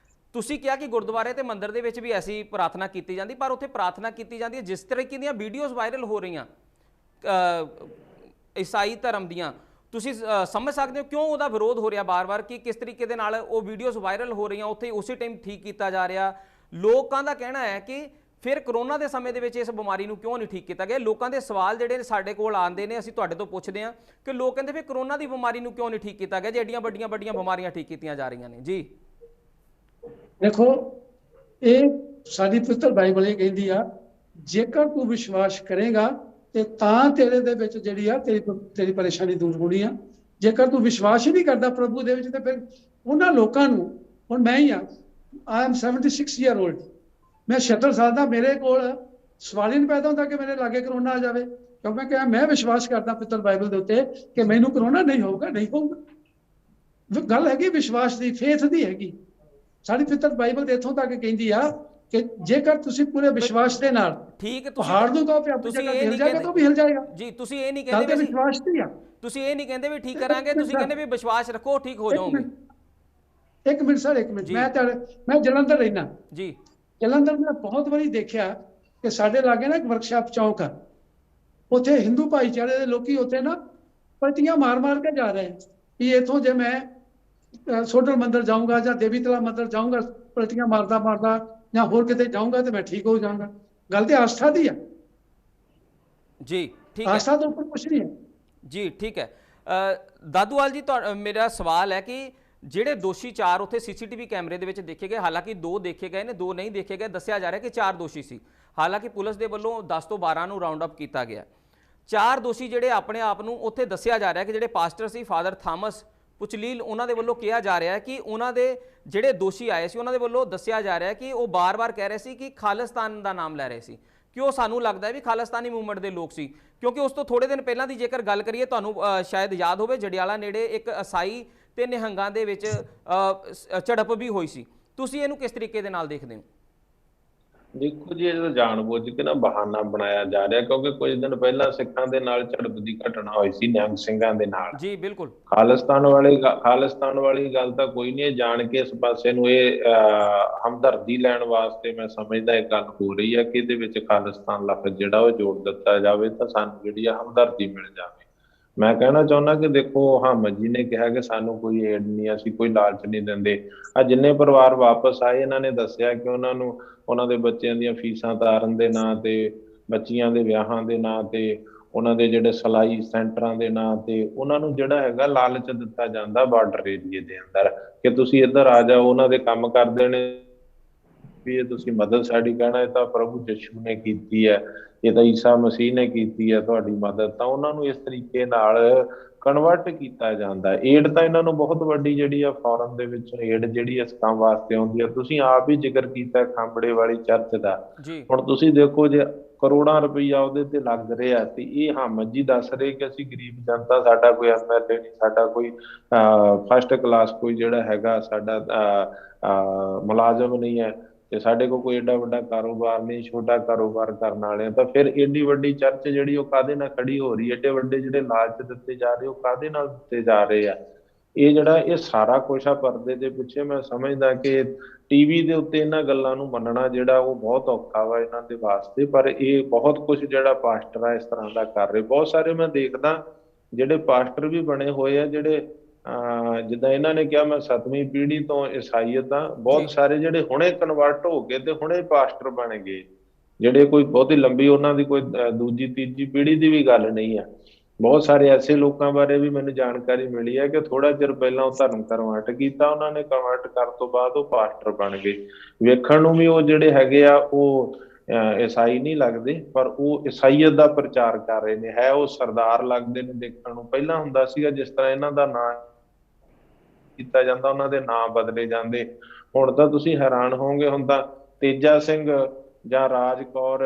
ਤੁਸੀਂ ਕਿਹਾ ਕਿ ਗੁਰਦੁਆਰੇ ਤੇ ਮੰਦਿਰ ਦੇ ਵਿੱਚ ਵੀ ਐਸੀ ਪ੍ਰਾਰਥਨਾ ਕੀਤੀ ਜਾਂਦੀ, ਪਰ ਉੱਥੇ ਪ੍ਰਾਰਥਨਾ ਕੀਤੀ ਜਾਂਦੀ ਹੈ ਜਿਸ ਤਰੀਕੇ ਦੀਆਂ ਵੀਡੀਓਜ਼ ਵਾਇਰਲ ਹੋ ਰਹੀਆਂ ਈਸਾਈ ਧਰਮ ਦੀਆਂ, ਤੁਸੀਂ ਸਮਝ ਸਕਦੇ ਹੋ ਕਿਉਂ ਉਹਦਾ ਵਿਰੋਧ ਹੋ ਰਿਹਾ ਬਾਰ-ਬਾਰ, ਕਿ ਕਿਸ ਤਰੀਕੇ ਦੇ ਨਾਲ ਉਹ ਵੀਡੀਓਜ਼ ਵਾਇਰਲ ਹੋ ਰਹੀਆਂ, ਉੱਥੇ ਉਸੇ ਟਾਈਮ ਠੀਕ ਕੀਤਾ ਜਾ ਰਿਹਾ। ਲੋਕਾਂ ਦਾ ਕਹਿਣਾ ਹੈ ਕਿ ਫਿਰ ਕਰੋਨਾ ਦੇ ਸਮੇਂ ਦੇ ਵਿੱਚ ਇਸ ਬਿਮਾਰੀ ਨੂੰ ਕਿਉਂ ਨਹੀਂ ਠੀਕ ਕੀਤਾ ਗਿਆ? ਲੋਕਾਂ ਦੇ ਸਵਾਲ ਜਿਹੜੇ ਸਾਡੇ ਕੋਲ ਆਉਂਦੇ ਨੇ, ਅਸੀਂ ਤੁਹਾਡੇ ਤੋਂ ਪੁੱਛਦੇ ਹਾਂ ਕਿ ਲੋਕ ਕਹਿੰਦੇ ਫਿਰ ਕਰੋਨਾ ਦੀ ਬਿਮਾਰੀ ਨੂੰ ਕਿਉਂ ਨਹੀਂ ਠੀਕ ਕੀਤਾ ਗਿਆ ਜੇ ਐਡੀਆਂ ਵੱਡੀਆਂ ਬਿਮਾਰੀਆਂ ਠੀਕ ਕੀਤੀਆਂ ਜਾ ਰਹੀਆਂ ਨੇ? ਜੀ ਦੇਖੋ, ਇਹ ਸਾਡੀ ਪਵਿੱਤਰ ਬਾਈਬਲ ਇਹ ਕਹਿੰਦੀ ਆ, ਜੇਕਰ ਤੂੰ ਵਿਸ਼ਵਾਸ ਕਰੇਗਾ ਤੇ ਤਾਂ ਤੇਰੇ ਦੇ ਵਿੱਚ ਜਿਹੜੀ ਆ ਤੇਰੀ ਪਰੇਸ਼ਾਨੀ ਦੂਰ ਹੋਣੀ ਆ। ਜੇਕਰ ਤੂੰ ਵਿਸ਼ਵਾਸ ਹੀ ਨਹੀਂ ਕਰਦਾ ਪ੍ਰਭੂ ਦੇ ਵਿੱਚ, ਤੇ ਫਿਰ ਉਹਨਾਂ ਲੋਕਾਂ ਨੂੰ, ਹੁਣ ਮੈਂ ਹੀ ਆ, ਆਈ ਐਮ 76 ਈਅਰ ਓਲਡ, ਮੈਂ 76 ਸਾਲ ਦਾ, ਮੇਰੇ ਕੋਲ ਸਵਾਲ ਹੀ ਨਹੀਂ ਪੈਦਾ ਹੁੰਦਾ ਕਿ ਮੇਰੇ ਲਾਗੇ ਕਰੋਨਾ ਆ ਜਾਵੇ, ਕਿਉਂਕਿ ਮੈਂ ਵਿਸ਼ਵਾਸ ਕਰਦਾ ਪਵਿੱਤਰ ਬਾਈਬਲ ਦੇ ਉੱਤੇ ਕਿ ਮੈਨੂੰ ਕਰੋਨਾ ਨਹੀਂ ਹੋਊਗਾ। ਗੱਲ ਹੈਗੀ ਵਿਸ਼ਵਾਸ ਦੀ, ਫੇਥ ਦੀ ਹੈਗੀ। ਸਾਡੀ ਪਵਿੱਤਰ ਬਾਈਬਲ ਦੇ ਇੱਥੋਂ ਤੱਕ ਕਹਿੰਦੀ ਆ ਕਿ ਜੇਕਰ ਤੁਸੀਂ ਪੂਰੇ ਵਿਸ਼ਵਾਸ ਦੇ ਨਾਲ ਠੀਕ ਪਹਾੜ ਨੂੰ ਕਹੋ ਕਿ ਆਪਣੀ ਤੁਸੀਂ ਜਗ੍ਹਾ ਇਹ ਹਿਲ ਨਹੀਂ ਜਾਏਗਾ ਤਾਂ ਉਹ ਵੀ ਹਿਲ ਜਾਏਗਾ। ਜੀ ਤੁਸੀਂ ਇਹ ਨਹੀਂ ਗੱਲ ਕਹਿੰਦੇ ਤੇ ਵੀ ਵਿਸ਼ਵਾਸ ਦੀ ਆ। ਤੁਸੀਂ ਇਹ ਨਹੀਂ ਕਹਿੰਦੇ ਵੀ ਠੀਕ ਕਰਾਂਗੇ, ਤੁਸੀਂ ਕਹਿੰਦੇ ਵੀ ਵਿਸ਼ਵਾਸ ਰੱਖੋ ਠੀਕ ਹੋ ਜਾਓਗੇ। ਇੱਕ ਮਿੰਟ ਸਰ, ਇੱਕ ਮਿੰਟ। ਜੀ। ਮੈਂ ਜਲੰਧਰ ਰਹਿਣਾ। ਜੀ ਜਲੰਧਰ ਮੈਂ ਬਹੁਤ ਵਾਰੀ ਦੇਖਿਆ ਕਿ ਸਾਡੇ ਲਾਗੇ ਨਾ ਇੱਕ ਵਰਕਸ਼ਾਪ ਚੌਂਕ ਆ, ਉੱਥੇ ਹਿੰਦੂ ਭਾਈਚਾਰੇ ਦੇ ਲੋਕੀ ਉੱਥੇ ਨਾ ਪਲਟੀਆਂ ਮਾਰ ਮਾਰ ਕੇ ਜਾ ਰਹੇ ਵੀ ਇੱਥੋਂ ਜੇ ਮੈਂ ਸੋਡਲ ਮੰਦਿਰ ਜਾਊਂਗਾ ਜਾਂ ਦੇਵੀ ਤਲਾ ਮੰਦਿਰ ਜਾਊਂਗਾ, ਪਲਟੀਆਂ ਮਾਰਦਾ ਮਾਰਦਾ ਜਾਂ ਹੋਰ ਕਿਤੇ ਜਾਊਂਗਾ ਤੇ ਮੈਂ ਠੀਕ ਹੋ ਜਾਊਂਗਾ। ਗੱਲ ਤੇ ਆਸਥਾ ਦੀ ਆ। ਜੀ ਠੀਕ ਹੈ, ਆਸਥਾ ਤੋਂ ਉੱਪਰ ਕੁਛ ਨਹੀਂ ਹੈ। ਜੀ ਠੀਕ ਹੈ। ਦਾਦੂਵਾਲ ਜੀ, ਮੇਰਾ ਸਵਾਲ ਹੈ ਕਿ ਜਿਹੜੇ ਦੋਸ਼ੀ 4 ਉੱਥੇ ਸੀਸੀਟੀਵੀ ਕੈਮਰੇ ਦੇ ਵਿੱਚ ਦੇਖੇ ਗਏ, ਹਾਲਾਂਕਿ 2 ਦੇਖੇ ਗਏ ਨੇ, 2 ਨਹੀਂ ਦੇਖੇ ਗਏ, ਦੱਸਿਆ ਜਾ ਰਿਹਾ ਕਿ 4 ਦੋਸ਼ੀ ਸੀ। ਹਾਲਾਂਕਿ ਪੁਲਿਸ ਦੇ ਵੱਲੋਂ 10 ਤੋਂ 12 ਨੂੰ ਰਾਉਂਡ ਅਪ ਕੀਤਾ ਗਿਆ। 4 ਦੋਸ਼ੀ ਜਿਹੜੇ ਆਪਣੇ ਆਪ ਨੂੰ ਉੱਥੇ ਦੱਸਿਆ ਜਾ ਰਿਹਾ ਕਿ ਜਿਹੜੇ ਪਾਸਟਰ ਸੀ ਫਾਦਰ ਥਾਮਸ ਪੁਚਲੀਲ, ਉਹਨਾਂ ਦੇ ਵੱਲੋਂ ਕਿਹਾ ਜਾ ਰਿਹਾ ਕਿ ਉਹਨਾਂ ਦੇ ਜਿਹੜੇ ਦੋਸ਼ੀ ਆਏ ਸੀ ਉਹਨਾਂ ਦੇ ਵੱਲੋਂ ਦੱਸਿਆ ਜਾ ਰਿਹਾ ਕਿ ਉਹ ਬਾਰ-ਬਾਰ ਕਹਿ ਰਹੇ ਸੀ ਕਿ ਖਾਲਿਸਤਾਨ ਦਾ ਨਾਮ ਲੈ ਰਹੇ ਸੀ, ਕਿ ਉਹ ਸਾਨੂੰ ਲੱਗਦਾ ਹੈ ਵੀ ਖਾਲਿਸਤਾਨੀ ਮੂਵਮੈਂਟ ਦੇ ਲੋਕ ਸੀ। ਕਿਉਂਕਿ ਉਸ ਤੋਂ ਥੋੜੇ ਦਿਨ ਪਹਿਲਾਂ ਦੀ ਜੇਕਰ ਗੱਲ ਕਰੀਏ, ਤੁਹਾਨੂੰ ਸ਼ਾਇਦ ਯਾਦ ਹੋਵੇ, ਜੜਿਆਲਾ ਨੇੜੇ ਇੱਕ ਈਸਾਈ ਤੇ ਨਿਹੰਗਾਂ ਦੇ ਵਿੱਚ ਝੜਪ ਵੀ ਹੋਈ ਸੀ। ਤੁਸੀਂ ਇਹਨੂੰ ਕਿਸ ਤਰੀਕੇ ਦੇ ਨਾਲ ਦੇਖਦੇ ਹੋ? ਦੇਖੋ ਜੀ, ਇਹ ਤਾਂ ਜਾਣਬੁੱਝ ਕੇ ਨਾ ਬਹਾਨਾ ਬਣਾਇਆ ਜਾ ਰਿਹਾ, ਕਿਉਂਕਿ ਕੁਝ ਦਿਨ ਪਹਿਲਾਂ ਸਿੱਖਾਂ ਦੇ ਨਾਲ ਝੜਪ ਦੀ ਘਟਨਾ ਹੋਈ ਸੀ, ਨਿਹੰਗ ਸਿੰਘਾਂ ਦੇ ਨਾਲ। ਜੀ ਬਿਲਕੁਲ। ਖਾਲਿਸਤਾਨ ਵਾਲੀ ਗੱਲ ਤਾਂ ਕੋਈ ਨਹੀਂ, ਜਾਣ ਕੇ ਇਸ ਪਾਸੇ ਨੂੰ ਇਹ ਹਮਦਰਦੀ ਲੈਣ ਵਾਸਤੇ ਮੈਂ ਸਮਝਦਾ ਇਹ ਗੱਲ ਹੋ ਰਹੀ ਹੈ ਕਿ ਇਹਦੇ ਵਿੱਚ ਖਾਲਿਸਤਾਨ ਲਫ਼ਜ਼ ਜਿਹੜਾ ਉਹ ਜੋੜ ਦਿੱਤਾ ਜਾਵੇ ਤਾਂ ਸਾਨੂੰ ਜਿਹੜੀ ਆ ਹਮਦਰਦੀ ਮਿਲ ਜਾਵੇ। ਮੈਂ ਕਹਿਣਾ ਚਾਹੁੰਦਾ ਕਿ ਦੇਖੋ, ਅਹਮਦ ਜੀ ਨੇ ਕਿਹਾ ਕਿ ਸਾਨੂੰ ਕੋਈ ਏਡ ਨਹੀਂ, ਅਸੀਂ ਕੋਈ ਲਾਲਚ ਨਹੀਂ ਦਿੰਦੇ। ਆ ਜਿੰਨੇ ਪਰਿਵਾਰ ਵਾਪਸ ਆਏ, ਇਹਨਾਂ ਨੇ ਦੱਸਿਆ ਕਿ ਉਹਨਾਂ ਨੂੰ ਉਹਨਾਂ ਦੇ ਬੱਚਿਆਂ ਦੀਆਂ ਫੀਸਾਂ ਤਾਰਨ ਦੇ ਨਾਂ ਤੇ, ਬੱਚੀਆਂ ਦੇ ਵਿਆਹਾਂ ਦੇ ਨਾਂ ਤੇ, ਉਹਨਾਂ ਦੇ ਜਿਹੜੇ ਸਿਲਾਈ ਸੈਂਟਰਾਂ ਦੇ ਨਾਂ ਤੇ ਉਹਨਾਂ ਨੂੰ ਜਿਹੜਾ ਹੈਗਾ ਲਾਲਚ ਦਿੱਤਾ ਜਾਂਦਾ ਬਾਰਡਰ ਏਰੀਏ ਦੇ ਅੰਦਰ ਕਿ ਤੁਸੀਂ ਇੱਧਰ ਆ ਜਾਓ, ਉਹਨਾਂ ਦੇ ਕੰਮ ਕਰ ਦੇਣੇ ਵੀ ਇਹ ਤੁਸੀਂ ਮਦਦ ਸਾਡੀ। ਕਹਿਣਾ ਇਹ ਤਾਂ ਪ੍ਰਭੂ ਯਿਸੂ ਨੇ ਕੀਤੀ ਹੈ, ਇਹ ਤਾਂ ਈਸਾ ਮਸੀਹ ਨੇ ਕੀਤੀ ਹੈ ਤੁਹਾਡੀ ਮਦਦ। ਤਾਂ ਉਹਨਾਂ ਨੂੰ ਇਸ ਤਰੀਕੇ ਨਾਲ ਕਨਵਰਟ ਕੀਤਾ ਜਾਂਦਾ। ਏਡ ਤਾਂ ਇਹਨਾਂ ਨੂੰ ਬਹੁਤ ਵੱਡੀ ਜਿਹੜੀ ਆ ਫੋਰਨ ਦੇ ਵਿੱਚ ਏਡ ਜਿਹੜੀ ਇਸ ਕੰਮ ਵਾਸਤੇ ਆਉਂਦੀ ਆ। ਤੁਸੀਂ ਆਪ ਹੀ ਜ਼ਿਕਰ ਕੀਤਾ ਖਾਂਬੜੇ ਵਾਲੀ ਚਰਚ ਦਾ, ਹੁਣ ਤੁਸੀਂ ਦੇਖੋ ਜੇ ਕਰੋੜਾਂ ਰੁਪਈਆ ਉਹਦੇ ਤੇ ਲੱਗ ਰਿਹਾ ਤੇ ਇਹ ਅਹਮਦ ਜੀ ਦੱਸ ਰਹੇ ਕਿ ਅਸੀਂ ਗਰੀਬ ਜਨਤਾ, ਸਾਡਾ ਕੋਈ ਐਮਐਲਏ ਨਹੀਂ, ਸਾਡਾ ਕੋਈ ਫਸਟ ਕਲਾਸ ਕੋਈ ਜਿਹੜਾ ਹੈਗਾ ਸਾਡਾ ਮੁਲਾਜ਼ਮ ਨਹੀਂ ਹੈ ਤੇ ਸਾਡੇ ਕੋਲ ਕੋਈ ਏਡਾ ਵੱਡਾ ਕਾਰੋਬਾਰ ਨਹੀਂ, ਛੋਟਾ ਕਾਰੋਬਾਰ ਕਰਨ ਵਾਲੇ ਆ। ਤਾਂ ਫਿਰ ਏਡੀ ਵੱਡੀ ਚਰਚ ਜਿਹੜੀ ਉਹ ਕਾਹਦੇ ਨਾਲ ਖੜੀ ਹੋ ਰਹੀ ਹੈ? ਏਡੇ ਵੱਡੇ ਜਿਹੜੇ ਲਾਲਚ ਦਿੱਤੇ ਜਾ ਰਹੇ ਉਹ ਕਾਹਦੇ ਨਾਲ ਦਿੱਤੇ ਜਾ ਰਹੇ ਆ? ਇਹ ਜਿਹੜਾ ਇਹ ਸਾਰਾ ਕੁਛ ਆ ਪਰਦੇ ਦੇ ਪਿੱਛੇ। ਮੈਂ ਸਮਝਦਾ ਕਿ ਟੀਵੀ ਦੇ ਉੱਤੇ ਇਹਨਾਂ ਗੱਲਾਂ ਨੂੰ ਮੰਨਣਾ ਜਿਹੜਾ ਉਹ ਬਹੁਤ ਔਖਾ ਵਾ ਇਹਨਾਂ ਦੇ ਵਾਸਤੇ, ਪਰ ਇਹ ਬਹੁਤ ਕੁਝ ਜਿਹੜਾ ਪਾਸਟਰ ਆ ਇਸ ਤਰ੍ਹਾਂ ਦਾ ਕਰ ਰਹੇ। ਬਹੁਤ ਸਾਰੇ ਮੈਂ ਦੇਖਦਾ ਜਿਹੜੇ ਪਾਸਟਰ ਵੀ ਬਣੇ ਹੋਏ ਆ, ਜਿਹੜੇ ਜਿੱਦਾਂ ਇਹਨਾਂ ਨੇ ਕਿਹਾ ਮੈਂ 7ਵੀਂ ਪੀੜ੍ਹੀ ਤੋਂ ਈਸਾਈਅਤ ਆ, ਬਹੁਤ ਸਾਰੇ ਜਿਹੜੇ ਹੁਣੇ ਕਨਵਰਟ ਹੋ ਕੇ ਤੇ ਹੁਣੇ ਪਾਸਟਰ ਬਣ ਗਏ, ਜਿਹੜੇ ਕੋਈ ਬਹੁਤੀ ਲੰਬੀ ਉਹਨਾਂ ਦੀ ਕੋਈ ਦੂਜੀ ਤੀਜੀ ਪੀੜ੍ਹੀ ਦੀ ਵੀ ਗੱਲ ਨਹੀਂ ਆ। ਬਹੁਤ ਸਾਰੇ ਐਸੇ ਲੋਕਾਂ ਬਾਰੇ ਵੀ ਮੈਨੂੰ ਜਾਣਕਾਰੀ ਮਿਲੀ ਹੈ ਕਿ ਥੋੜਾ ਚਿਰ ਪਹਿਲਾਂ ਉਹ ਧਰਮ ਕਨਵਰਟ ਕੀਤਾ, ਉਹਨਾਂ ਨੇ ਕਨਵਰਟ ਕਰਨ ਤੋਂ ਬਾਅਦ ਉਹ ਪਾਸਟਰ ਬਣ ਗਏ। ਵੇਖਣ ਨੂੰ ਵੀ ਉਹ ਜਿਹੜੇ ਹੈਗੇ ਆ ਉਹ ਈਸਾਈ ਨਹੀਂ ਲੱਗਦੇ, ਪਰ ਉਹ ਈਸਾਈਅਤ ਦਾ ਪ੍ਰਚਾਰ ਕਰ ਰਹੇ ਨੇ। ਹੈ ਉਹ ਸਰਦਾਰ ਲੱਗਦੇ ਨੇ ਦੇਖਣ ਨੂੰ। ਪਹਿਲਾਂ ਹੁੰਦਾ ਸੀਗਾ ਜਿਸ ਤਰ੍ਹਾਂ ਇਹਨਾਂ ਦਾ ਨਾਂ ਕੀਤਾ ਜਾਂਦਾ, ਉਹਨਾਂ ਦੇ ਨਾਂ ਬਦਲੇ ਜਾਂਦੇ। ਹੁਣ ਤਾਂ ਤੁਸੀਂ ਹੈਰਾਨ ਹੋਵੋਗੇ, ਹੁਣ ਤਾਂ ਤੇਜਾ ਸਿੰਘ ਜਾਂ ਰਾਜ ਕੌਰ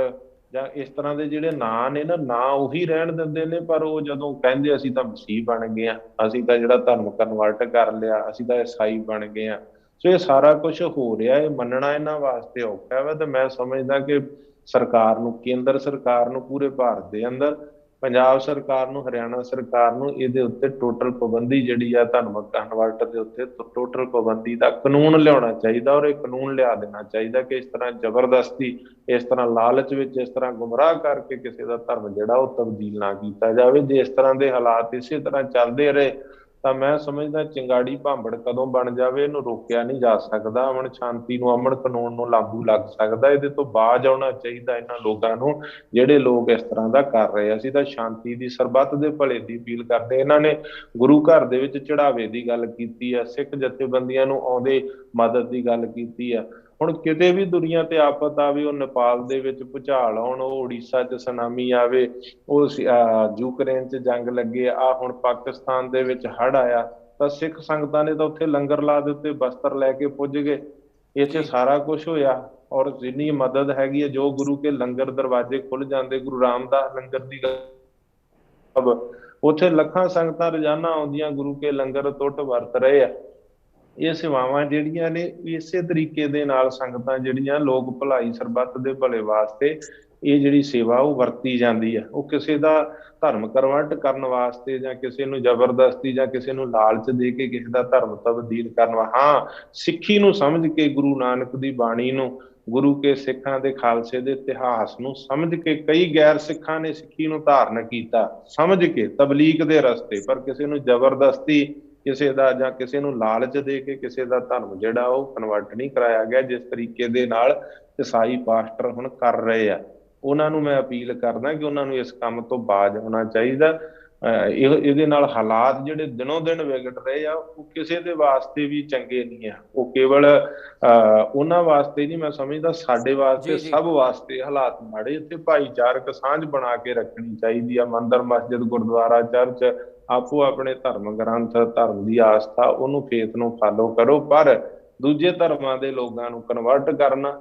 ਜਾਂ ਇਸ ਤਰ੍ਹਾਂ ਦੇ ਜਿਹੜੇ ਨਾਂ ਨੇ ਨਾ, ਨਾਂ ਉਹੀ ਰਹਿਣ ਦਿੰਦੇ ਨੇ, ਪਰ ਉਹ ਜਦੋਂ ਕਹਿੰਦੇ ਅਸੀਂ ਤਾਂ ਮਸੀਹ ਬਣ ਗਏ ਆ, ਅਸੀਂ ਤਾਂ ਜਿਹੜਾ ਧਰਮ ਕਨਵਰਟ ਕਰ ਲਿਆ, ਅਸੀਂ ਤਾਂ ਈਸਾਈ ਬਣ ਗਏ ਆ। ਸੋ ਇਹ ਸਾਰਾ ਕੁਝ ਹੋ ਰਿਹਾ, ਇਹ ਮੰਨਣਾ ਇਹਨਾਂ ਵਾਸਤੇ ਔਖਾ ਵਾ। ਤੇ ਮੈਂ ਸਮਝਦਾ ਕਿ ਸਰਕਾਰ ਨੂੰ, ਕੇਂਦਰ ਸਰਕਾਰ ਨੂੰ, ਪੂਰੇ ਭਾਰਤ ਦੇ ਅੰਦਰ, ਪੰਜਾਬ ਸਰਕਾਰ ਨੂੰ, ਹਰਿਆਣਾ ਸਰਕਾਰ ਨੂੰ ਇਹਦੇ ਉੱਤੇ ਟੋਟਲ ਪਾਬੰਦੀ ਜਿਹੜੀ ਆ ਧਰਮ ਕਨਵਰਟ ਦੇ ਉੱਤੇ ਟੋਟਲ ਪਾਬੰਦੀ ਦਾ ਕਾਨੂੰਨ ਲਿਆਉਣਾ ਚਾਹੀਦਾ। ਔਰ ਇਹ ਕਾਨੂੰਨ ਲਿਆ ਦੇਣਾ ਚਾਹੀਦਾ ਕਿ ਇਸ ਤਰ੍ਹਾਂ ਜ਼ਬਰਦਸਤੀ, ਇਸ ਤਰ੍ਹਾਂ ਲਾਲਚ ਵਿੱਚ, ਇਸ ਤਰ੍ਹਾਂ ਗੁੰਮਰਾਹ ਕਰਕੇ ਕਿਸੇ ਦਾ ਧਰਮ ਜਿਹੜਾ ਉਹ ਤਬਦੀਲ ਨਾ ਕੀਤਾ ਜਾਵੇ। ਜੇ ਇਸ ਤਰ੍ਹਾਂ ਦੇ ਹਾਲਾਤ ਇਸੇ ਤਰ੍ਹਾਂ ਚੱਲਦੇ ਰਹੇ ਤਾਂ ਮੈਂ ਸਮਝਦਾ ਚਿੰਗਾੜੀ ਭਾਂਬੜ ਕਦੋਂ ਬਣ ਜਾਵੇ ਇਹਨੂੰ ਰੋਕਿਆ ਨਹੀਂ ਜਾ ਸਕਦਾ। ਅਮਨ ਸ਼ਾਂਤੀ ਨੂੰ, ਅਮਨ ਕਾਨੂੰਨ ਨੂੰ ਲਾਗੂ ਲੱਗ ਸਕਦਾ। ਇਹਦੇ ਤੋਂ ਬਾਜ਼ ਆਉਣਾ ਚਾਹੀਦਾ ਇਹਨਾਂ ਲੋਕਾਂ ਨੂੰ ਜਿਹੜੇ ਲੋਕ ਇਸ ਤਰ੍ਹਾਂ ਦਾ ਕਰ ਰਹੇ। ਅਸੀਂ ਤਾਂ ਸ਼ਾਂਤੀ ਦੀ, ਸਰਬੱਤ ਦੇ ਭਲੇ ਦੀ ਅਪੀਲ ਕਰਦੇ। ਇਹਨਾਂ ਨੇ ਗੁਰੂ ਘਰ ਦੇ ਵਿੱਚ ਚੜਾਵੇ ਦੀ ਗੱਲ ਕੀਤੀ ਆ, ਸਿੱਖ ਜਥੇਬੰਦੀਆਂ ਨੂੰ ਆਉਂਦੇ ਮਦਦ ਦੀ ਗੱਲ ਕੀਤੀ ਆ। ਹੁਣ ਕਿਤੇ ਵੀ ਦੁਨੀਆ ਤੇ ਆਫਤ ਆਵੇ, ਉਹ ਨੇਪਾਲ ਦੇ ਵਿੱਚ ਭੁਚਾਲ ਆਉਣ, ਉਹ ਉੜੀਸਾ 'ਚ ਸੁਨਾਮੀ ਆਵੇ, ਉਹ ਯੂਕਰੇਨ 'ਚ ਜੰਗ ਲੱਗੇ, ਆ ਹੁਣ ਪਾਕਿਸਤਾਨ ਦੇ ਵਿੱਚ ਹੜ੍ਹ ਆਇਆ, ਤਾਂ ਸਿੱਖ ਸੰਗਤਾਂ ਨੇ ਤਾਂ ਉੱਥੇ ਲੰਗਰ ਲਾ ਦਿੱਤੇ, ਬਸਤਰ ਲੈ ਕੇ ਪੁੱਜ ਗਏ। ਇੱਥੇ ਸਾਰਾ ਕੁਝ ਹੋਇਆ। ਔਰ ਜਿੰਨੀ ਮਦਦ ਹੈਗੀ ਹੈ, ਜੋ ਗੁਰੂ ਕੇ ਲੰਗਰ ਦਰਵਾਜ਼ੇ ਖੁੱਲ ਜਾਂਦੇ, ਗੁਰੂ ਰਾਮਦਾਸ ਲੰਗਰ ਦੀ ਉੱਥੇ ਲੱਖਾਂ ਸੰਗਤਾਂ ਰੋਜ਼ਾਨਾ ਆਉਂਦੀਆਂ, ਗੁਰੂ ਕੇ ਲੰਗਰ ਟੁੱਟ ਵਰਤ ਰਹੇ ਆ। ਇਹ ਸੇਵਾਵਾਂ ਜਿਹੜੀਆਂ ਨੇ ਇਸੇ ਤਰੀਕੇ ਦੇ ਨਾਲ ਸੰਗਤਾਂ ਜਿਹੜੀਆਂ ਲੋਕ ਭਲਾਈ ਸਰਬੱਤ ਦੇ ਭਲੇ ਵਾਸਤੇ ਇਹ ਜਿਹੜੀ ਸੇਵਾ ਉਹ ਵਰਤੀ ਜਾਂਦੀ ਹੈ। ਉਹ ਕਿਸੇ ਦਾ ਧਰਮ ਕਨਵਰਟ ਕਰਨ ਵਾਸਤੇ ਜਾਂ ਕਿਸੇ ਨੂੰ ਜ਼ਬਰਦਸਤੀ ਜਾਂ ਕਿਸੇ ਨੂੰ ਲਾਲਚ ਦੇ ਕੇ ਕਿਸੇ ਦਾ ਧਰਮ ਤਬਦੀਲ ਕਰਨ ਹਾਂ, ਸਿੱਖੀ ਨੂੰ ਸਮਝ ਕੇ, ਗੁਰੂ ਨਾਨਕ ਦੀ ਬਾਣੀ ਨੂੰ, ਗੁਰੂ ਕੇ ਸਿੱਖਾਂ ਦੇ ਖਾਲਸੇ ਦੇ ਇਤਿਹਾਸ ਨੂੰ ਸਮਝ ਕੇ ਕਈ ਗੈਰ ਸਿੱਖਾਂ ਨੇ ਸਿੱਖੀ ਨੂੰ ਧਾਰਨ ਕੀਤਾ, ਸਮਝ ਕੇ ਤਬਲੀਗ ਦੇ ਰਸਤੇ, ਪਰ ਕਿਸੇ ਨੂੰ ਜ਼ਬਰਦਸਤੀ ਕਿਸੇ ਦਾ ਜਾਂ ਕਿਸੇ ਨੂੰ ਲਾਲਚ ਦੇ ਕੇ ਕਿਸੇ ਦਾ ਧਰਮ ਜਿਹੜਾ ਉਹ ਕਨਵਰਟ ਨਹੀਂ ਕਰਾਇਆ ਗਿਆ। ਜਿਸ ਤਰੀਕੇ ਦੇ ਨਾਲ ਈਸਾਈ ਪਾਸਟਰ ਹੁਣ ਕਰ ਰਹੇ ਆ, ਉਹਨਾਂ ਨੂੰ ਮੈਂ ਅਪੀਲ ਕਰਦਾ ਕਿ ਉਹਨਾਂ ਨੂੰ ਇਸ ਕੰਮ ਤੋਂ ਬਾਜ਼ ਹੋਣਾ ਚਾਹੀਦਾ। ਇਹਦੇ ਨਾਲ ਹਾਲਾਤ ਜਿਹੜੇ ਦਿਨੋਂ ਦਿਨ ਵਿਗੜ ਰਹੇ ਆ ਉਹ ਕਿਸੇ ਦੇ ਵਾਸਤੇ ਵੀ ਚੰਗੇ ਨਹੀਂ ਆ। ਉਹ ਕੇਵਲ ਉਹਨਾਂ ਵਾਸਤੇ ਨਹੀਂ, ਮੈਂ ਸਮਝਦਾ ਸਾਡੇ ਵਾਸਤੇ, ਸਭ ਵਾਸਤੇ ਹਾਲਾਤ ਮਾੜੇ। ਇੱਥੇ ਭਾਈਚਾਰਕ ਸਾਂਝ ਬਣਾ ਕੇ ਰੱਖਣੀ ਚਾਹੀਦੀ ਆ। ਮੰਦਿਰ, ਮਸਜਿਦ, ਗੁਰਦੁਆਰਾ, ਚਰਚ ਆਪੋ ਆਪਣੇ ਧਰਮ ਗ੍ਰੰਥ, ਧਰਮ ਦੀ ਆਸਥਾ, ਉਹਨੂੰ ਫੇਥ ਨੂੰ ਫਾਲੋ ਕਰੋ, ਪਰ ਦੂਜੇ ਧਰਮਾਂ ਦੇ ਲੋਕਾਂ ਨੂੰ ਕਨਵਰਟ ਕਰਨਾ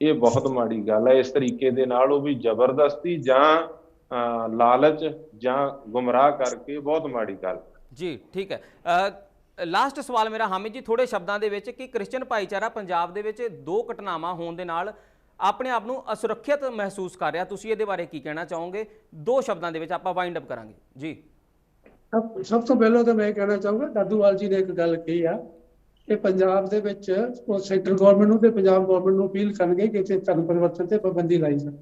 ਇਹ ਬਹੁਤ ਮਾੜੀ ਗੱਲ ਹੈ। ਇਸ ਤਰੀਕੇ ਦੇ ਨਾਲ ਉਹ ਵੀ ਜ਼ਬਰਦਸਤੀ ਜਾਂ ਲਾਲਚ ਜਾਂ ਗੁੰਮਰਾਹ ਕਰਕੇ ਬਹੁਤ ਮਾੜੀ ਗੱਲ। ਜੀ ਠੀਕ ਹੈ। ਲਾਸਟ ਸਵਾਲ ਮੇਰਾ ਹਾਮਿਦ ਜੀ, ਥੋੜੇ ਸ਼ਬਦਾਂ ਦੇ ਵਿੱਚ, ਕਿ ਕ੍ਰਿਸਚਨ ਭਾਈਚਾਰਾ ਪੰਜਾਬ ਦੇ ਵਿੱਚ 2 ਘਟਨਾਵਾਂ ਹੋਣ ਦੇ ਨਾਲ ਆਪਣੇ ਆਪ ਨੂੰ ਅਸੁਰੱਖਿਅਤ ਮਹਿਸੂਸ ਕਰ ਰਿਹਾ, ਤੁਸੀਂ ਇਹਦੇ ਬਾਰੇ ਕੀ ਕਹਿਣਾ ਚਾਹੋਗੇ? 2 ਸ਼ਬਦਾਂ ਦੇ ਵਿੱਚ ਆਪਾਂ ਵਾਈਂਡ ਅਪ ਕਰਾਂਗੇ ਜੀ। ਸਭ ਤੋਂ ਪਹਿਲਾਂ ਤਾਂ ਮੈਂ ਕਹਿਣਾ ਚਾਹੂੰਗਾ, ਦਾਦੂਵਾਲ ਜੀ ਨੇ ਇੱਕ ਗੱਲ ਕਹੀ ਆ ਕਿ ਪੰਜਾਬ ਦੇ ਵਿੱਚ ਉਹ ਸੈਂਟਰਲ ਗਵਰਨਮੈਂਟ ਨੂੰ ਤੇ ਪੰਜਾਬ ਗਵਰਨਮੈਂਟ ਨੂੰ ਅਪੀਲ ਕਰਨਗੇ ਕਿ ਇੱਥੇ ਧਰਮ ਪਰਿਵਰਤਨ ਤੇ ਪਾਬੰਦੀ ਲਾਈ ਜਾਵੇ।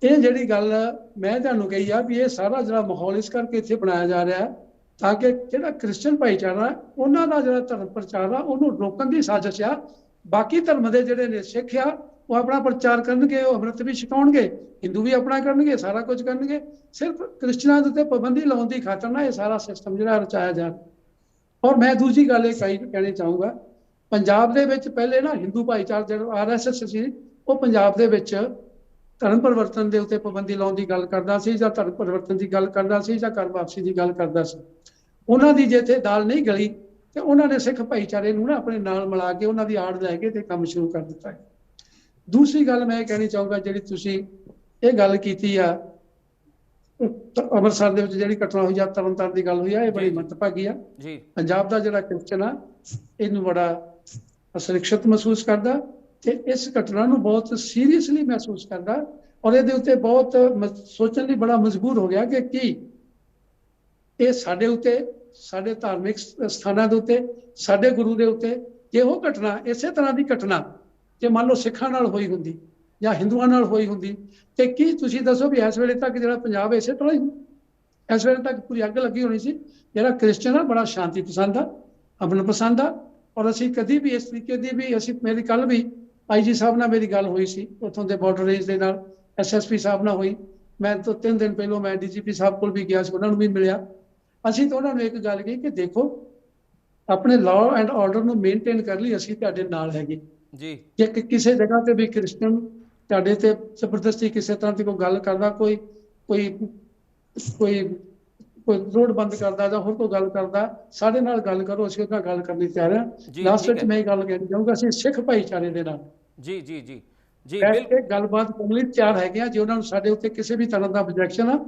ਇਹ ਜਿਹੜੀ ਗੱਲ ਮੈਂ ਤੁਹਾਨੂੰ ਕਹੀ ਆ ਵੀ ਇਹ ਸਾਰਾ ਜਿਹੜਾ ਮਾਹੌਲ ਇਸ ਕਰਕੇ ਇੱਥੇ ਬਣਾਇਆ ਜਾ ਰਿਹਾ ਤਾਂ ਕਿ ਜਿਹੜਾ ਕ੍ਰਿਸਚਨ ਭਾਈਚਾਰਾ ਉਹਨਾਂ ਦਾ ਜਿਹੜਾ ਧਰਮ ਪ੍ਰਚਾਰ ਆ ਉਹਨੂੰ ਰੋਕਣ ਦੀ ਸਾਜ਼ਿਸ਼ ਆ। ਬਾਕੀ ਧਰਮ ਦੇ ਜਿਹੜੇ ਨੇ ਸਿੱਖ ਆ ਉਹ ਆਪਣਾ ਪ੍ਰਚਾਰ ਕਰਨਗੇ, ਉਹ ਅੰਮ੍ਰਿਤ ਵੀ ਛਕਾਉਣਗੇ, ਹਿੰਦੂ ਵੀ ਆਪਣਾ ਕਰਨਗੇ, ਸਾਰਾ ਕੁਝ ਕਰਨਗੇ। ਸਿਰਫ ਕ੍ਰਿਸਚਨਾਂ ਦੇ ਉੱਤੇ ਪਾਬੰਦੀ ਲਾਉਣ ਦੀ ਖਾਤਰ ਨਾ ਇਹ ਸਾਰਾ ਸਿਸਟਮ ਜਿਹੜਾ ਰਚਾਇਆ ਜਾ ਰਿਹਾ। ਔਰ ਮੈਂ ਦੂਜੀ ਗੱਲ ਇਹ ਕਹਿਣੀ ਚਾਹੂੰਗਾ, ਪੰਜਾਬ ਦੇ ਵਿੱਚ ਪਹਿਲੇ ਨਾ ਹਿੰਦੂ ਭਾਈਚਾਰਾ ਜਿਹੜਾ RSS ਸੀ, ਉਹ ਪੰਜਾਬ ਦੇ ਵਿੱਚ ਧਰਮ ਪਰਿਵਰਤਨ ਦੇ ਉੱਤੇ ਪਾਬੰਦੀ ਲਾਉਣ ਦੀ ਗੱਲ ਕਰਦਾ ਸੀ, ਜਾਂ ਧਰਮ ਪਰਿਵਰਤਨ ਦੀ ਗੱਲ ਕਰਦਾ ਸੀ, ਜਾਂ ਘਰ ਵਾਪਸੀ ਦੀ ਗੱਲ ਕਰਦਾ ਸੀ। ਉਹਨਾਂ ਦੀ ਜੇ ਇੱਥੇ ਦਾਲ ਨਹੀਂ ਗਲੀ ਤੇ ਉਹਨਾਂ ਨੇ ਸਿੱਖ ਭਾਈਚਾਰੇ ਨੂੰ ਨਾ ਆਪਣੇ ਨਾਲ ਮਿਲਾ ਕੇ ਉਹਨਾਂ ਦੀ ਆੜ ਲੈ ਕੇ ਤੇ ਕੰਮ ਸ਼ੁਰੂ ਕਰ ਦਿੱਤਾ ਹੈ। ਦੂਸਰੀ ਗੱਲ ਮੈਂ ਇਹ ਕਹਿਣੀ ਚਾਹੂੰਗਾ, ਜਿਹੜੀ ਤੁਸੀਂ ਇਹ ਗੱਲ ਕੀਤੀ ਆ ਅੰਮ੍ਰਿਤਸਰ ਦੇ ਵਿੱਚ ਜਿਹੜੀ ਘਟਨਾ ਹੋਈ ਆ, ਤਰਨਤਾਰਨ ਦੀ ਗੱਲ ਹੋਈ ਆ, ਇਹ ਬੜੀ ਮੰਦਭਾਗੀ ਆ ਜੀ। ਪੰਜਾਬ ਦਾ ਜਿਹੜਾ ਕ੍ਰਿਸਚਨ ਆ ਇਹਨੂੰ ਬੜਾ ਅਸੁਰੱਖਿਅਤ ਮਹਿਸੂਸ ਕਰਦਾ ਤੇ ਇਸ ਘਟਨਾ ਨੂੰ ਬਹੁਤ ਸੀਰੀਅਸਲੀ ਮਹਿਸੂਸ ਕਰਦਾ, ਔਰ ਇਹਦੇ ਉੱਤੇ ਬਹੁਤ ਸੋਚਣ ਲਈ ਬੜਾ ਮਜਬੂਰ ਹੋ ਗਿਆ ਕਿ ਕੀ ਇਹ ਸਾਡੇ ਉੱਤੇ, ਸਾਡੇ ਧਾਰਮਿਕ ਸਥਾਨਾਂ ਦੇ ਉੱਤੇ, ਸਾਡੇ ਗੁਰੂ ਦੇ ਉੱਤੇ ਜੇ ਉਹ ਘਟਨਾ, ਇਸੇ ਤਰ੍ਹਾਂ ਦੀ ਘਟਨਾ ਜੇ ਮੰਨ ਲਓ ਸਿੱਖਾਂ ਨਾਲ ਹੋਈ ਹੁੰਦੀ ਜਾਂ ਹਿੰਦੂਆਂ ਨਾਲ ਹੋਈ ਹੁੰਦੀ ਤੇ ਕੀ ਤੁਸੀਂ ਦੱਸੋ ਵੀ ਇਸ ਵੇਲੇ ਤੱਕ ਜਿਹੜਾ ਪੰਜਾਬ ਇਸੇ ਤਰ੍ਹਾਂ ਹੀ ਇਸ ਵੇਲੇ ਤੱਕ ਪੂਰੀ ਅੱਗ ਲੱਗੀ ਹੋਣੀ ਸੀ। ਜਿਹੜਾ ਕ੍ਰਿਸਚਨ ਆ ਬੜਾ ਸ਼ਾਂਤੀ ਪਸੰਦ ਆ, ਅਮਨ ਪਸੰਦ ਆ, ਔਰ ਅਸੀਂ ਕਦੀ ਵੀ ਇਸ ਤਰੀਕੇ ਦੀ ਵੀ ਮੇਰੀ ਕੱਲ ਵੀ IG ਸਾਹਿਬ ਨਾਲ ਮੇਰੀ ਗੱਲ ਹੋਈ ਸੀ, ਉੱਥੋਂ ਦੇ ਬਾਰਡਰ ਰੇਂਜ ਦੇ ਨਾਲ SSP ਸਾਹਿਬ ਨਾਲ ਹੋਈ। ਮੈਂ ਤਾਂ 3 ਦਿਨ ਪਹਿਲਾਂ ਮੈਂ DGP ਸਾਹਿਬ ਕੋਲ ਵੀ ਗਿਆ ਸੀ, ਉਹਨਾਂ ਨੂੰ ਵੀ ਮਿਲਿਆ। ਅਸੀਂ ਤਾਂ ਉਹਨਾਂ ਨੂੰ ਇੱਕ ਗੱਲ ਕਹੀ ਕਿ ਦੇਖੋ ਆਪਣੇ ਲਾਅ ਐਂਡ ਆਰਡਰ ਨੂੰ ਮੇਨਟੇਨ ਕਰ ਲਈ, ਅਸੀਂ ਤੁਹਾਡੇ ਨਾਲ ਹੈਗੇ ਜੀ। ਜੇ ਕਿਸੇ ਜਗ੍ਹਾ ਤੇ ਵੀ ਕ੍ਰਿਸਚਨ ਤੁਹਾਡੇ ਤੇ ਜ਼ਬਰਦਸਤੀ ਕਿਸੇ ਤਰ੍ਹਾਂ ਦੀ ਕੋਈ ਗੱਲ ਕਰਦਾ, ਕੋਈ ਰੋਡ ਬੰਦ ਕਰਦਾ ਜਾਂ ਹੋਰ ਕੋਈ ਗੱਲ ਕਰਦਾ, ਸਾਡੇ ਨਾਲ ਗੱਲ ਕਰੋ, ਅਸੀਂ ਉਹਦੇ ਨਾਲ ਗੱਲ ਕਰਨੀ ਤਿਆਰ ਹਾਂ। ਲਾਸਟ ਵਿੱਚ ਮੈਂ ਇਹ ਗੱਲ ਕਹਿਣੀ ਚਾਹੂੰਗਾ, ਅਸੀਂ ਸਿੱਖ ਭਾਈਚਾਰੇ ਦੇ ਨਾਲ ਬਿਲਕੁਲ ਗੱਲਬਾਤ ਕਰਨ ਲਈ ਤਿਆਰ ਹੈਗੇ ਆ। ਜੇ ਉਹਨਾਂ ਨੂੰ ਸਾਡੇ ਉੱਤੇ ਕਿਸੇ ਵੀ ਤਰ੍ਹਾਂ ਦਾ ਆਬਜੈਕਸ਼ਨ ਆ,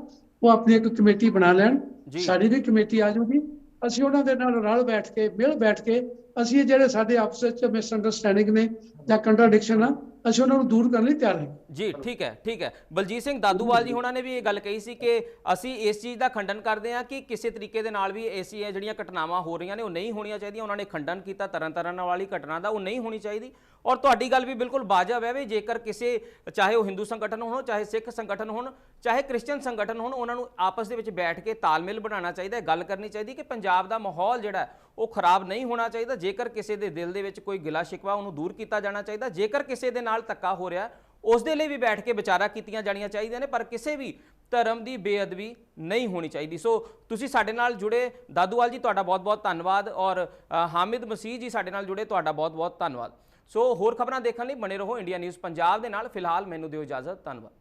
ਉਹ ਆਪਣੀ ਇੱਕ ਕਮੇਟੀ ਬਣਾ ਲੈਣ, ਸਾਡੀ ਵੀ ਕਮੇਟੀ ਆ ਜਾਊਗੀ। ਅਸੀਂ ਉਹਨਾਂ ਦੇ ਨਾਲ ਰਲ ਬੈਠ ਕੇ, ਮਿਲ ਬੈਠ ਕੇ, ਅਸੀਂ ਜਿਹੜੇ ਸਾਡੇ ਆਪਸ ਵਿੱਚ ਮਿਸਅੰਡਰਸਟੈਂਡਿੰਗ ਨੇ ਜਾਂ ਕੰਟਰਾਡਿਕਸ਼ਨ ਆ, ਅਸੀਂ ਉਹਨਾਂ ਨੂੰ ਦੂਰ ਕਰਨ ਲਈ ਤਿਆਰ ਹਾਂ ਜੀ। ਠੀਕ ਹੈ। ਬਲਜੀਤ ਸਿੰਘ ਦਾਦੂਵਾਲ ਜੀ ਉਹਨਾਂ ਨੇ ਵੀ ਇਹ ਗੱਲ ਕਹੀ ਸੀ ਕਿ ਅਸੀਂ ਇਸ ਚੀਜ਼ ਦਾ ਖੰਡਨ ਕਰਦੇ ਹਾਂ ਕਿ ਕਿਸੇ ਤਰੀਕੇ ਦੇ ਨਾਲ ਵੀ ਐਸੀਆਂ ਜਿਹੜੀਆਂ ਘਟਨਾਵਾਂ ਹੋ ਰਹੀਆਂ ਨੇ ਉਹ ਨਹੀਂ ਹੋਣੀਆਂ ਚਾਹੀਦੀਆਂ। ਉਹਨਾਂ ਨੇ ਖੰਡਨ ਕੀਤਾ ਤਰਨਤਾਰਨ ਵਾਲੀ ਘਟਨਾ ਦਾ, ਉਹ ਨਹੀਂ ਹੋਣੀ ਚਾਹੀਦੀ। ਔਰ ਤੁਹਾਡੀ ਗੱਲ ਵੀ ਬਿਲਕੁਲ ਵਾਜਬ ਹੈ ਵੀ ਜੇਕਰ ਕਿਸੇ, ਚਾਹੇ ਉਹ ਹਿੰਦੂ ਸੰਗਠਨ ਹੋਣ, ਚਾਹੇ ਸਿੱਖ ਸੰਗਠਨ ਹੋਣ, ਚਾਹੇ ਕ੍ਰਿਸਚਨ ਸੰਗਠਨ ਹੋਣ, ਉਹਨਾਂ ਨੂੰ ਆਪਸ ਦੇ ਵਿੱਚ ਬੈਠ ਕੇ ਤਾਲਮੇਲ ਬਣਾਉਣਾ ਚਾਹੀਦਾ, ਗੱਲ ਕਰਨੀ ਚਾਹੀਦੀ ਕਿ ਪੰਜਾਬ ਦਾ ਮਾਹੌਲ ਜਿਹੜਾ ਉਹ ਖਰਾਬ ਨਹੀਂ ਹੋਣਾ ਚਾਹੀਦਾ। ਜੇਕਰ ਕਿਸੇ ਦੇ ਦਿਲ ਦੇ ਵਿੱਚ ਕੋਈ ਗਿਲਾ ਸ਼ਿਕਵਾ, ਉਹਨੂੰ ਦੂਰ ਕੀਤਾ ਜਾਣਾ ਚਾਹੀਦਾ। ਜੇਕਰ ਕਿਸੇ ਦੇ ਨਾਲ ਧੱਕਾ ਹੋ ਰਿਹਾ ਉਸ ਦੇ ਲਈ ਵੀ ਬੈਠ ਕੇ ਵਿਚਾਰਾਂ ਕੀਤੀਆਂ ਜਾਣੀਆਂ ਚਾਹੀਦੀਆਂ ਨੇ, ਪਰ ਕਿਸੇ ਵੀ ਧਰਮ ਦੀ ਬੇਅਦਬੀ ਨਹੀਂ ਹੋਣੀ ਚਾਹੀਦੀ। ਸੋ ਤੁਸੀਂ ਸਾਡੇ ਨਾਲ ਜੁੜੇ, ਦਾਦੂਵਾਲ ਜੀ ਤੁਹਾਡਾ ਬਹੁਤ-ਬਹੁਤ ਧੰਨਵਾਦ, ਔਰ ਹਾਮਿਦ ਮਸੀਹ ਜੀ ਸਾਡੇ ਨਾਲ ਜੁੜੇ, ਤੁਹਾਡਾ ਬਹੁਤ-ਬਹੁਤ ਧੰਨਵਾਦ। ਸੋ ਹੋਰ ਖਬਰਾਂ ਦੇਖਣ ਲਈ ਬਣੇ ਰਹੋ ਇੰਡੀਆ ਨਿਊਜ਼ ਪੰਜਾਬ ਦੇ ਨਾਲ। ਫਿਲਹਾਲ ਮੈਨੂੰ ਦਿਓ ਇਜਾਜ਼ਤ, ਧੰਨਵਾਦ।